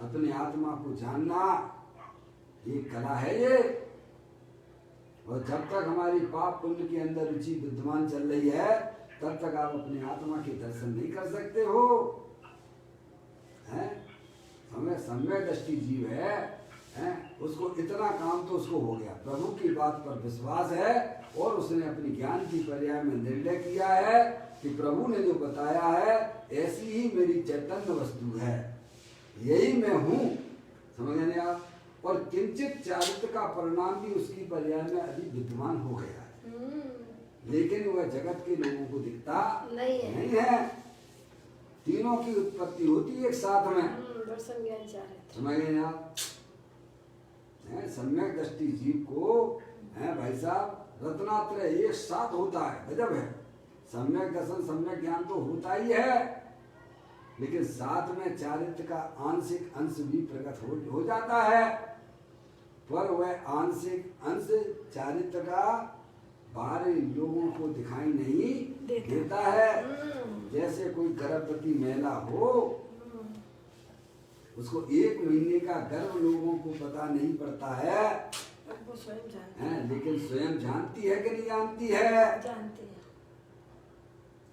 अपने आत्मा को जानना ये कला है ये। और जब तक हमारी पाप पुण्य के अंदर रुचि विद्यमान चल रही है तब तक आप अपने आत्मा के दर्शन नहीं कर सकते हो। हैं? हमें सम्यक दृष्टि जीव है, हैं, उसको इतना काम तो उसको हो गया, प्रभु की बात पर विश्वास है और उसने अपनी ज्ञान की पर्याय में निर्णय किया है कि प्रभु ने जो बताया है ऐसी ही मेरी चैतन्य वस्तु है, यही मैं हूँ। समझ गए आप? और किंचित चारित्र का परिणाम भी उसकी पर्याय में अभी विद्यमान हो गया है, लेकिन वह जगत के लोगों को दिखता नहीं है। तीनों की उत्पत्ति होती है एक साथ में। दर्शन ज्ञान चारित्र। समझ गए आप? सम्यक दृष्टि जीव को है भाई साहब, रत्नात्रय एक साथ होता है, गजब है। सम्यक दर्शन सम्यक ज्ञान तो होता ही है, लेकिन साथ में चारित्र का आंशिक अंश भी प्रकट हो जाता है, पर वह आंशिक अंश चारित्र का बाहरी लोगों को दिखाई नहीं देता है। जैसे कोई गर्भवती महिला हो, उसको 1 महीने का गर्भ लोगों को पता नहीं पड़ता है, वो स्वयं जानती है, लेकिन स्वयं जानती है कि नहीं जानती है? जानती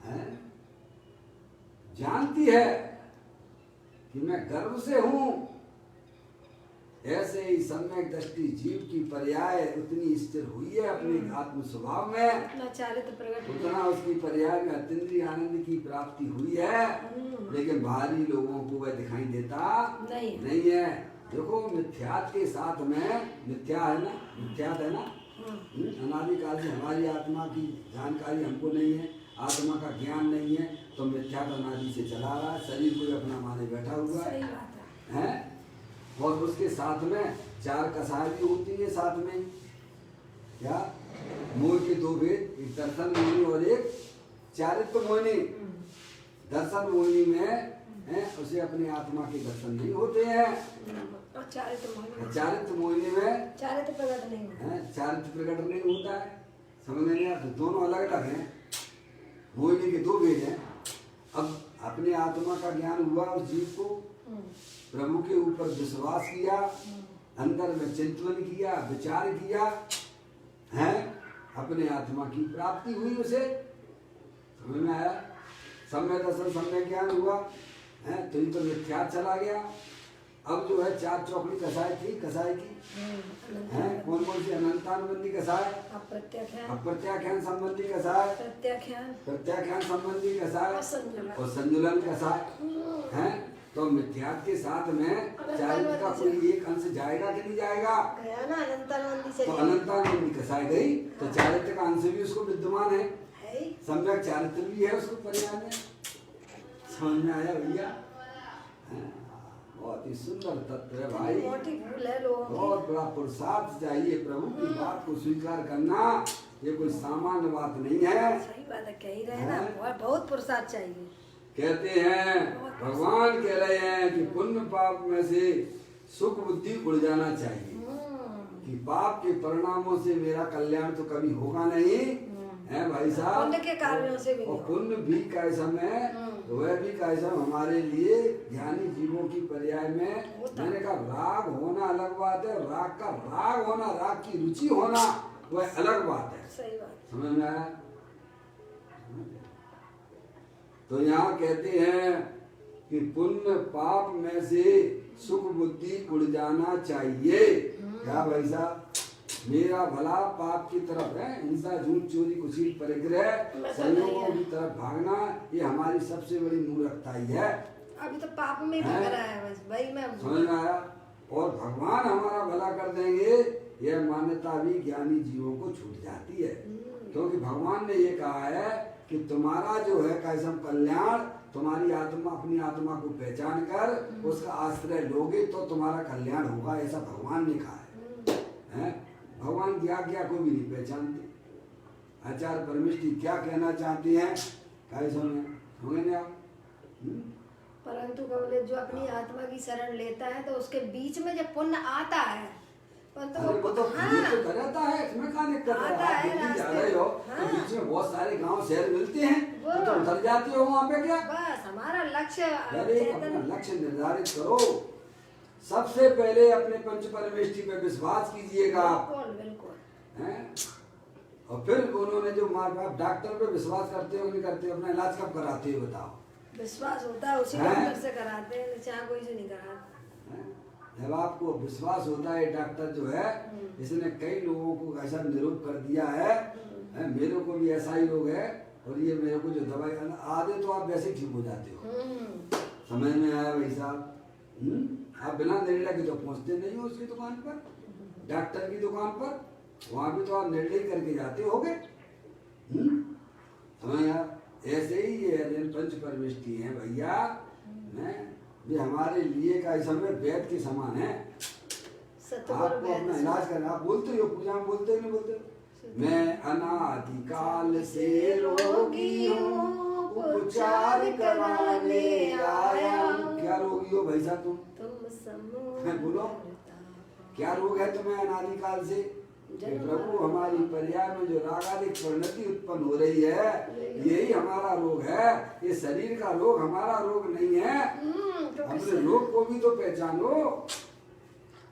है? जानती है कि मैं गर्भ से हूं। ऐसे ही सम्यक दृष्टि जीव की पर्याय उतनी स्थिर हुई है अपने आत्म स्वभाव में, उतना चारित्र प्रकट हुआ। उतना उसकी पर्याय में अतीन्द्रिय आनंद की प्राप्ति हुई है, लेकिन बाहरी लोगों को वह दिखाई देता नहीं है। देखो मिथ्यात के साथ में मिथ्या है ना, मिथ्यात है ना, अनादिकाल से हमारी आत्मा की जानकारी हमको नहीं है, आत्मा का ज्ञान नहीं है, तो मिथ्यात अनादि से चला रहा है, शरीर को अपना माने बैठा हुआ सही बात है। और उसके साथ में 4 कसाय भी होती है साथ में, क्या? मोह के 2 भेद, एक दर्शन मोहिनी और एक चारित्र मोहिनी। दर्शन मोहिनी में है उसे अपनी आत्मा के दर्शन नहीं होते हैं, और चारित्र मोहिनी में चारित्र प्रकट नहीं होता है, चारित्र प्रकट नहीं होता है। समझ में नहीं आता? दोनों अलग अलग हैं, मोहिनी के 2 भेद हैं। अब अपने आत्मा का ज्ञान हुआ उस जीव को, प्रभु के ऊपर विश्वास किया, अंदर में चिंतन किया, विचार किया, है, अपने आत्मा की प्राप्ति हुई उसे। समझ में आया? सम्यक दर्शन सम्यक ज्ञान हुआ है, तो ये तो मिथ्या चला गया। अब जो है 4 चौकड़ी कसाय थी, कसाय की है कौन कौन सी? अनंतानुबंधी कसाय, अप्रत्याख्यान संबंधी कसाय, प्रत्याख्यान संबंधी कसाय और संजुलन कसाय है। तो मिथ्यात के साथ में चारित्र का कोई एक अंश जाएगा कि नहीं जाएगा? गया ना, अनंतानुबंधी से। तो अनंतानुबंधी कसाय गई, तो चारित्र का अंश भी उसको विद्यमान है, सम्यक चारित्र भी है उसको पर्याय में। समझ में आया भैया? बहुत ही सुंदर तत्व है भाई, बहुत बड़ा पुरुषार्थ चाहिए प्रभु की बात को स्वीकार करना, ये कोई सामान्य बात नहीं है। सही बात है, कह ही रहे ना, बहुत पुरुषार्थ चाहिए। कहते हैं भगवान कह रहे हैं कि पुण्य पाप में से सुख बुद्धि उड़ जाना चाहिए, कि पाप के परिणामों से मेरा कल्याण तो कभी होगा नहीं है भाई साहब, पुण्य के कार्यों से भी। और पुण्य भी कैसा है, वह भी कैसा हमारे लिए ज्ञानी जीवों की पर्याय में। मैंने कहा राग होना अलग बात है, राग का राग होना, राग की रुचि होना वह अलग बात है। सही बात। समझ में आया? तो यहाँ कहते हैं कि पुण्य पाप में से सुख बुद्धि उड़ जाना चाहिए। क्या भाई साहब? मेरा भला पाप की तरफ है, हिंसा झूठ चोरी कुशील परिग्रह संयोगों की तरफ भागना, ये हमारी सबसे बड़ी मूर्खता ही है। अभी तो पाप में भी भरा है बस भाई। मैं समझ में आया? और भगवान हमारा भला कर देंगे, यह मान्यता भी ज्ञानी जीवों को छूट जाती है, क्योंकि भगवान ने ये कहा है कि तुम्हारा जो है कैसा कल्याण, तुम्हारी आत्मा अपनी आत्मा को पहचान कर उसका आश्रय लोगे तो तुम्हारा कल्याण होगा, ऐसा भगवान ने कहा है। भगवान की आज्ञा को भी नहीं पहचानते। आचार्य परमेष्ठी क्या कहना चाहती हैं, कैसा होंगे आप? परंतु बोले जो अपनी आत्मा की शरण लेता है तो उसके बीच में जब पुण्य आता है, परंतु वो तो रहता है, इसमें क्या दिक्कत है? जा रहे हो तो बीच में बहुत सारे गांव शहर मिलते हैं, तो उतर जाते हो वहाँ पे क्या? बस हमारा लक्ष्य, अपना लक्ष्य निर्धारित करो। सबसे पहले अपने पंच परमेष्ठी पे विश्वास कीजिएगा, बिल्कुल। और फिर उन्होंने जो आप डॉक्टर पे विश्वास करते हो नहीं करते, अपना इलाज कब कराते हो बताओ? विश्वास होता है उसी डॉक्टर से कराते हैं, चाहे कोई से नहीं कराते। जब आपको विश्वास होता है डॉक्टर जो है इसने कई लोगों को ऐसा निरूप कर दिया है, मेरे को भी ऐसा ही रोग है और ये मेरे को जो दवाई आधे तो आप वैसे ठीक हो जाते हो। समझ में आया भाई साहब? आप बिना निर्णय के तो पहुंचते नहीं हो उसकी दुकान पर, डॉक्टर की दुकान पर, वहां भी तो आप निर्णय करके जाते होगे। समझ आया? ऐसे ही ये पंच परमेष्टि है भैया, ये हमारे लिए का इस समय वेद के समान है। आपको अपना इलाज करना, आप बोलते हो पूजा में, बोलते हो नहीं बोलते हो? मैं अनादिकाल से रोगी हूँ, उपचार कराने आया हूँ। क्या रोगी हो भाई साहब तुम? बोलो क्या रोग है तुम्हें अनादिकाल से? प्रभु हमारी पर्याय में जो रागादिक परिणति उत्पन्न हो रही है यही हमारा रोग है। ये शरीर का रोग हमारा रोग नहीं है। अपने रोग को भी तो पहचानो।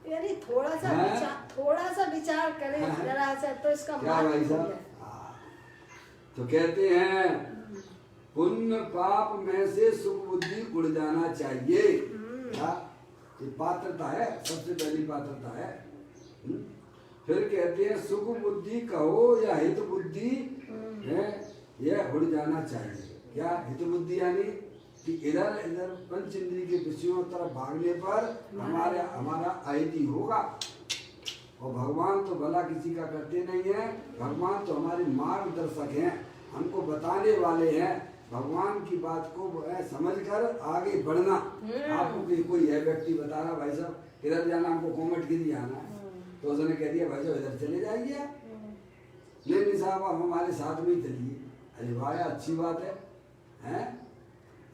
यानी थोड़ा सा विचार करें जरा सा तो इसका क्या भाई साहब? तो कहते हैं पुण्य पाप में से सुख बुद्धि उड़ जाना चाहिए। ये पात्रता है, सबसे पहली पात्रता है। फिर कहते हैं सुख बुद्धि कहो या हित बुद्धि है, यह उड़ जाना चाहिए। क्या हित बुद्धि? यानी कि इधर इधर पंच इंद्रिय के विषयों तरफ भागने पर हमारा अहिति होगा। और भगवान तो भला किसी का करते नहीं है, भगवान तो हमारे मार्गदर्शक हैं, हमको बताने वाले हैं। भगवान की बात को समझकर आगे बढ़ना। आपको कोई है व्यक्ति बता रहा भाई साहब इधर जाना, हमको कोमटगिरी जाना है, तो उसने कह दिया भाई साहब इधर चले जाइए आप। नहीं साहब आप हमारे साथ में ही चलिए। अरे भाई अच्छी बात है?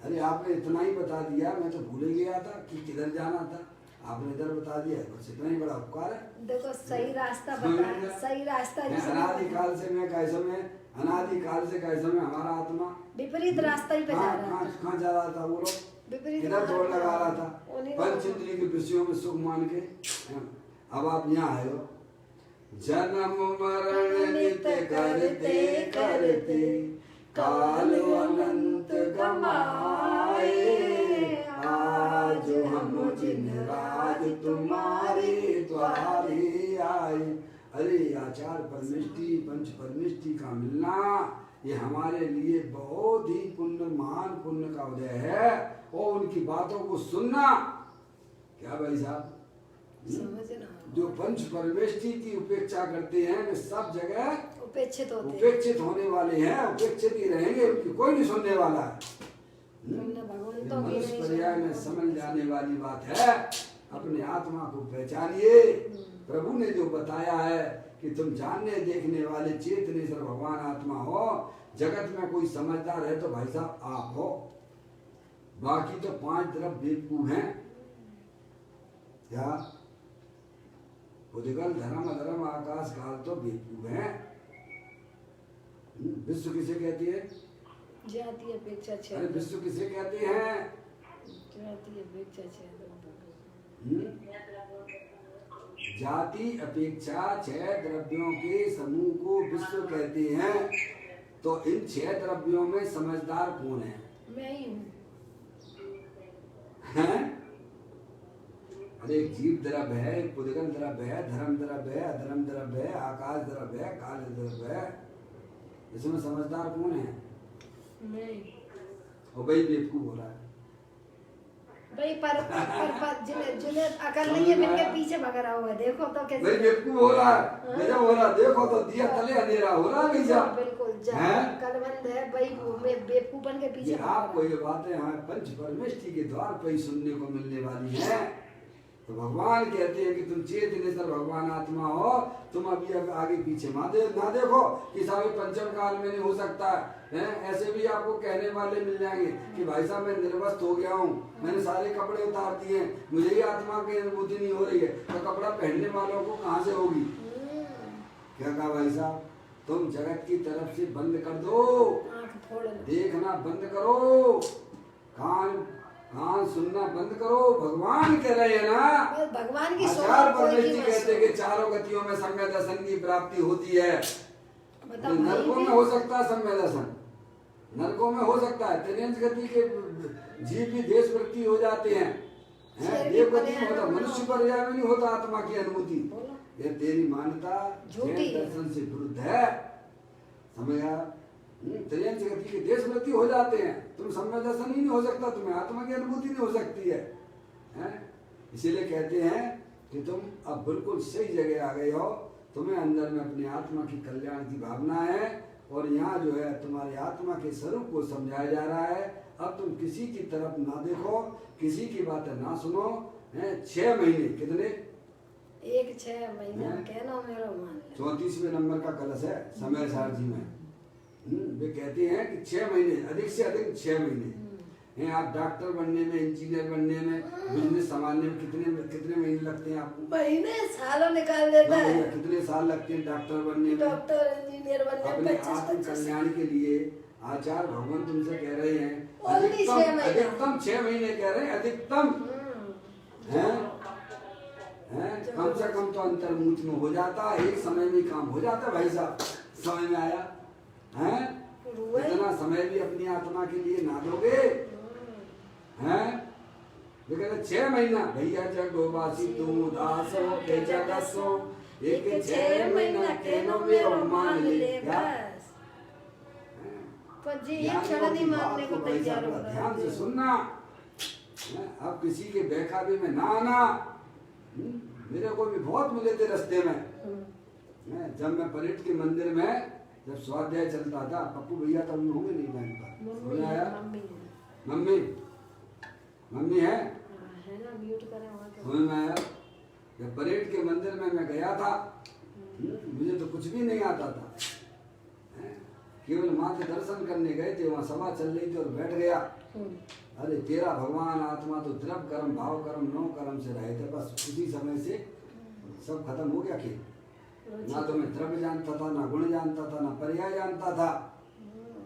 अरे आपने इतना ही बता दिया, मैं तो भूल गया था कि किधर जाना था, आपने इधर बता दिया, बस इतना ही बड़ा उपकार है। देखो सही रास्ता बताया, सही रास्ता। अनादिकाल से मैं कैसे में, अनादिकाल से कैसे में हमारा आत्मा विपरीत रास्ता ही पे जा रहा था। कहाँ जा रहा था वो लोग? इधर दौड़ लगा रहा था पंच इंद्रिय के विषयों में सुख मान के। अब आप यहाँ आए हो, जन्म मरण नित्य करते करते काल अनंत गमाए, आज हम जिन राज तुम्हारे द्वारे आए। अरे आचार परमिष्टि पंच परमिष्टि का मिलना ये हमारे लिए बहुत ही पुण्य, महान पुण्य का उदय है। और उनकी बातों को सुनना। क्या भाई साहब? जो पंच परमेष्टि की उपेक्षा करते हैं वे सब जगह उपेक्षित होने वाले हैं, उपेक्षित ही रहेंगे, उनकी कोई नहीं सुनने वाला है। मनुष्य पर्याय में समझ जाने वाली बात है। अपने आत्मा को पहचानिए। प्रभु ने जो बताया है कि तुम जानने देखने वाले चेतनेश्वर भगवान आत्मा हो, जगत में कोई समझदार है तो भाई साहब आप हो, बाकी तो 5 तरफ बेवकूफ हैं। क्या उदिगल धर्म अधर्म आकाश काल तो बेवकूफ हैं। विश्व किसे कहती है? जाति अपेक्षा छह। अरे विश्व किसे कहते हैं? जाति अपेक्षा छह। जाति अपेक्षा 6 द्रव्यों के समूह को विश्व कहते हैं। तो इन 6 द्रव्यों में समझदार कौन है? मैं ही हूँ। अरे एक जीव द्रव्य है, एक पुद्गल द्रव्य है, धर्म द्रव्य है, अधर्म द्रव्य है, आकाश द्रव्य है, काल द्रव्य है। इसमें समझदार कौन है? नहीं। और भाई बेवकूफ हो रहा है भाई पर जिन्हें अकल नहीं है मिलके पीछे भग रहा हुआ है। देखो तो कैसे भाई बेवकूफ हो रहा है, गजब हो रहा है। देखो तो दिया तले अंधेरा हो रहा है भैया। बिल्कुल कलबंद है भाई, बेवकूफन के पीछे। आपको ये बातें हमारे पंच परमेष्टि के द्वार पर ही सुनने को मिलने वाली है। तो भगवान कहते हैं कि तुम चेतनेश्वर भगवान आत्मा हो, तुम अभी आगे पीछे ना देखो कि सारे पंचम काल में नहीं हो सकता है। ऐसे भी आपको कहने वाले मिल जाएंगे कि भाई साहब मैं निर्वस्त हो गया हूँ, मैंने सारे कपड़े उतार दिए, मुझे ही आत्मा की अनुभूति नहीं हो रही है। तो कपड़ा पहनने वालों को कहाँ से होगी? क्या कहा भाई साहब? तुम जगत की तरफ से बंद कर दो, देखना बंद करो, कान सुनना बंद करो। भगवान कह रहे हैं ना, भगवान की आचार परमेष्टि कहते हैं कि 4 गतियों में सम्य दर्शन की प्राप्ति होती है। नरकों में हो सकता है सम्य दर्शन, नरकों में हो सकता है। 3 गति के जीव भी देश वृत्ति हो जाते हैं, देवगति में होता, मनुष्य पर्याय में नहीं होता आत्मा की अनुभूति। बोलो। ये तेरी मान्यता झूठी जैन है। दर्शन से विरुद्ध है, समझ गया? त्रियन जगति के देश वृत्ति हो जाते हैं, तुम सम्यक दर्शन ही नहीं हो सकता, तुम्हें आत्मा की अनुभूति नहीं हो सकती है, हैं? इसीलिए कहते हैं कि तुम अब बिल्कुल सही जगह आ गए हो, तुम्हें अंदर में अपनी आत्मा की कल्याण की भावना है, और यहाँ जो है तुम्हारे आत्मा के स्वरूप को समझाया जा रहा है। अब तुम किसी की तरफ ना देखो, किसी की बातें ना सुनो, हैं? 6 महीने कितने? 1-6 महीना कहना मेरा मान ले। 34वें नंबर का कलश है समय सारथी में। वे कहते हैं कि 6 महीने, अधिक से अधिक 6 महीने हैं। आप डॉक्टर बनने में, इंजीनियर बनने में, बिजनेस संभालने में कितने महीने लगते हैं आपको? महीने सालों निकाल देता हाँ है। भैया, कितने साल लगते हैं डॉक्टर बनने में, डॉक्टर इंजीनियर बनने अपने में? आत्म 25-25 कल्याण के लिए आचार्य भगवान तुमसे कह रहे हैं Only 6 महीना। अधिकतम 6 महीने कह रहे हैं, अधिकतम हैं? कम से कम तो अंतर्मुख में हो जाता, एक समय में काम हो जाता भाई साहब, समझ में आया? हैं? इतना समय भी अपनी आत्मा के लिए ना दोगे, हैं? वे कहते 6 महीना भैया जगोवासी तुम उदास हो के जगसो, एक 6 महीना के नो मेरो मान ले बस। पर जी एक क्षण नहीं मानने को तैयार हो रहा ध्यान से है। सुनना, अब किसी के बहकावे में ना आना। मेरे को भी बहुत मिले थे रास्ते में, जब मैं परेड के मंदिर में जब स्वाध्याय चलता था, पप्पू भैया तब होंगे नहीं बैंक पर, मम्मी है। मम्मी मम्मी है ना, म्यूट करें वहाँ पे। समझ में आया? जब परेड के मंदिर में मैं गया था, मुझे तो कुछ भी नहीं आता था, केवल माँ के दर्शन करने गए थे, वहाँ सभा चल रही थी और बैठ गया। अरे तेरा भगवान आत्मा तो द्रव कर्म भाव कर्म 9 कर्म से रहे थे, बस उसी समय से सब खत्म हो गया खेल। ना तो मैं द्रव्य जानता था, ना गुण जानता था, ना पर्याय जानता था।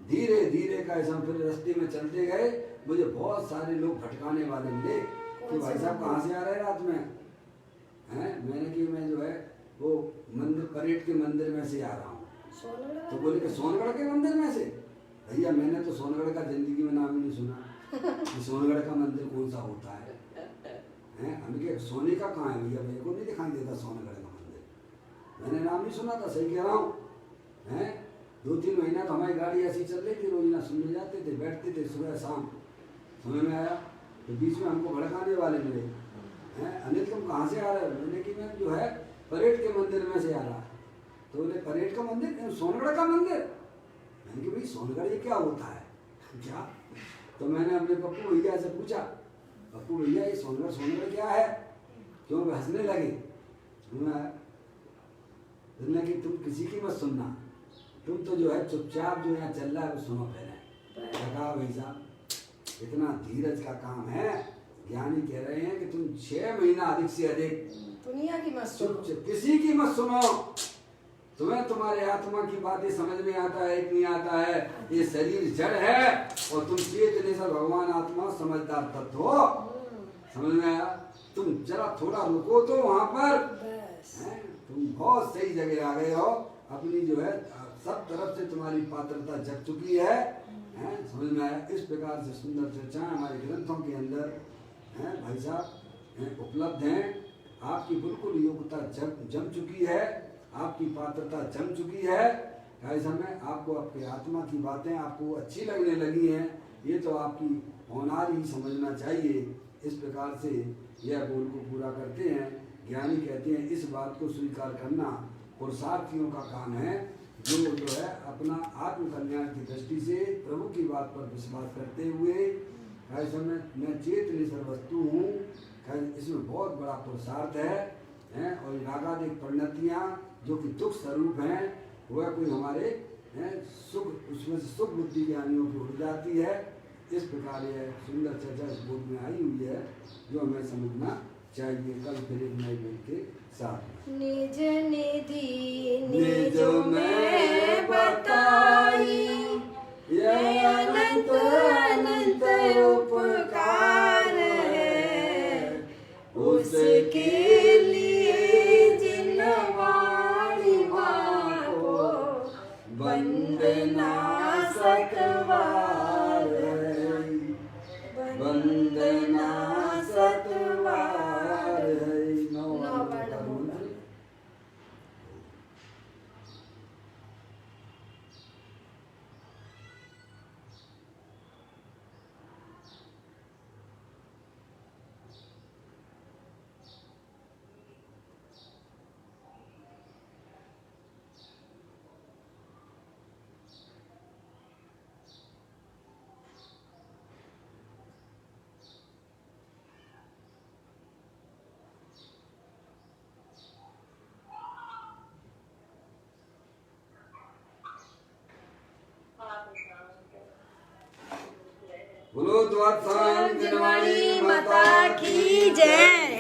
धीरे धीरे का ऐसा फिर रास्ते में चलते गए, मुझे बहुत सारे लोग भटकाने वाले मिले कि भाई साहब कहाँ से आ रहे रात में, हैं? मैंने कि मैं जो है वो मंदिर परेड के मंदिर में से आ रहा हूँ। तो बोले कि सोनगढ़ के मंदिर में से? भैया मैंने तो सोनगढ़ का जिंदगी में नाम ही नहीं सुना कि सोनगढ़ का मंदिर कौन सा होता है, हैं? हम के सोने का कहाँ है भैया, मेरे को नहीं दिखाई देता सोनगढ़ का मंदिर, मैंने नाम नहीं सुना था। सही कह रहा हूँ, हैं? 2-3 महीना तो हमारी गाड़ी ऐसी चल रही थी, रोजाना सुनने जाते थे, बैठते थे सुबह शाम, समझ में आया? तो बीच में हमको भड़काने वाले मिले, हैं? अनिल तुम कहाँ से आ रहे हो? मैंने कि मैं जो है परेड के मंदिर में से आ रहा। तो बोले परेड का मंदिर, सोनगढ़ का मंदिर? मैंने कि भाई सोनगढ़ ये क्या होता है क्या? तो मैंने अपने पप्पू भैया से पूछा, पप्पू भैया ये सोनगढ़ क्या है? क्यों? हंसने लगे। कि तुम किसी की मत सुनना, तुम तो जो है चुपचाप जो यहाँ चल रहा है वो सुनो पहले। लगा भाई साहब, इतना धीरज का काम है। ज्ञानी कह रहे हैं कि तुम 6 महीना अधिक से अधिक दुनिया की मत सुनो, किसी की मत सुनो। तुम्हें तुम्हारे आत्मा की बातें समझ में आता है कि नहीं आता है? ये शरीर जड़ है और तुम चेतने से भगवान आत्मा समझदार तत्व हो, समझ में आया? तुम जरा थोड़ा रुको तो वहाँ पर, तुम बहुत सही जगह आ गए हो। अपनी जो है सब तरफ से तुम्हारी पात्रता जग चुकी है, समझ में आया? इस प्रकार से सुंदर चर्चाएं हमारे ग्रंथों के अंदर हैं भाई साहब उपलब्ध हैं। आपकी बिल्कुल योग्यता जम चुकी है, आपकी पात्रता जम चुकी है। ऐसा में आपको आपके आत्मा की बातें आपको अच्छी लगने लगी हैं, ये तो आपकी होनार ही समझना चाहिए। इस प्रकार से यह बोल को पूरा करते हैं। ज्ञानी कहते हैं इस बात को स्वीकार करना पुरुषार्थियों का काम है, जो है अपना आत्म कल्याण की दृष्टि से प्रभु की बात पर विश्वास करते हुए ऐसे में मैं चेतन वस्तु हूँ, इसमें बहुत बड़ा पुरुषार्थ है। और रागादिक परिणतियाँ जो कि दुख स्वरूप हैं, वह कोई हमारे सुख, उसमें से सुख बुद्धि ज्ञानियों की उड़ जाती है। इस प्रकार यह सुंदर चर्चा इस बोध में आई हुई है, जो हमें समझना चाहिए। कल फिर एक नए बोध के साथ निज निधि निज में बताई, ये अनंत अनंत उपकार है, उसके लिए जिन वाणी माँ को वंदना सतवार, वंदना सतवार। बोलो द्वादशायन जिनवाणी माता की जय।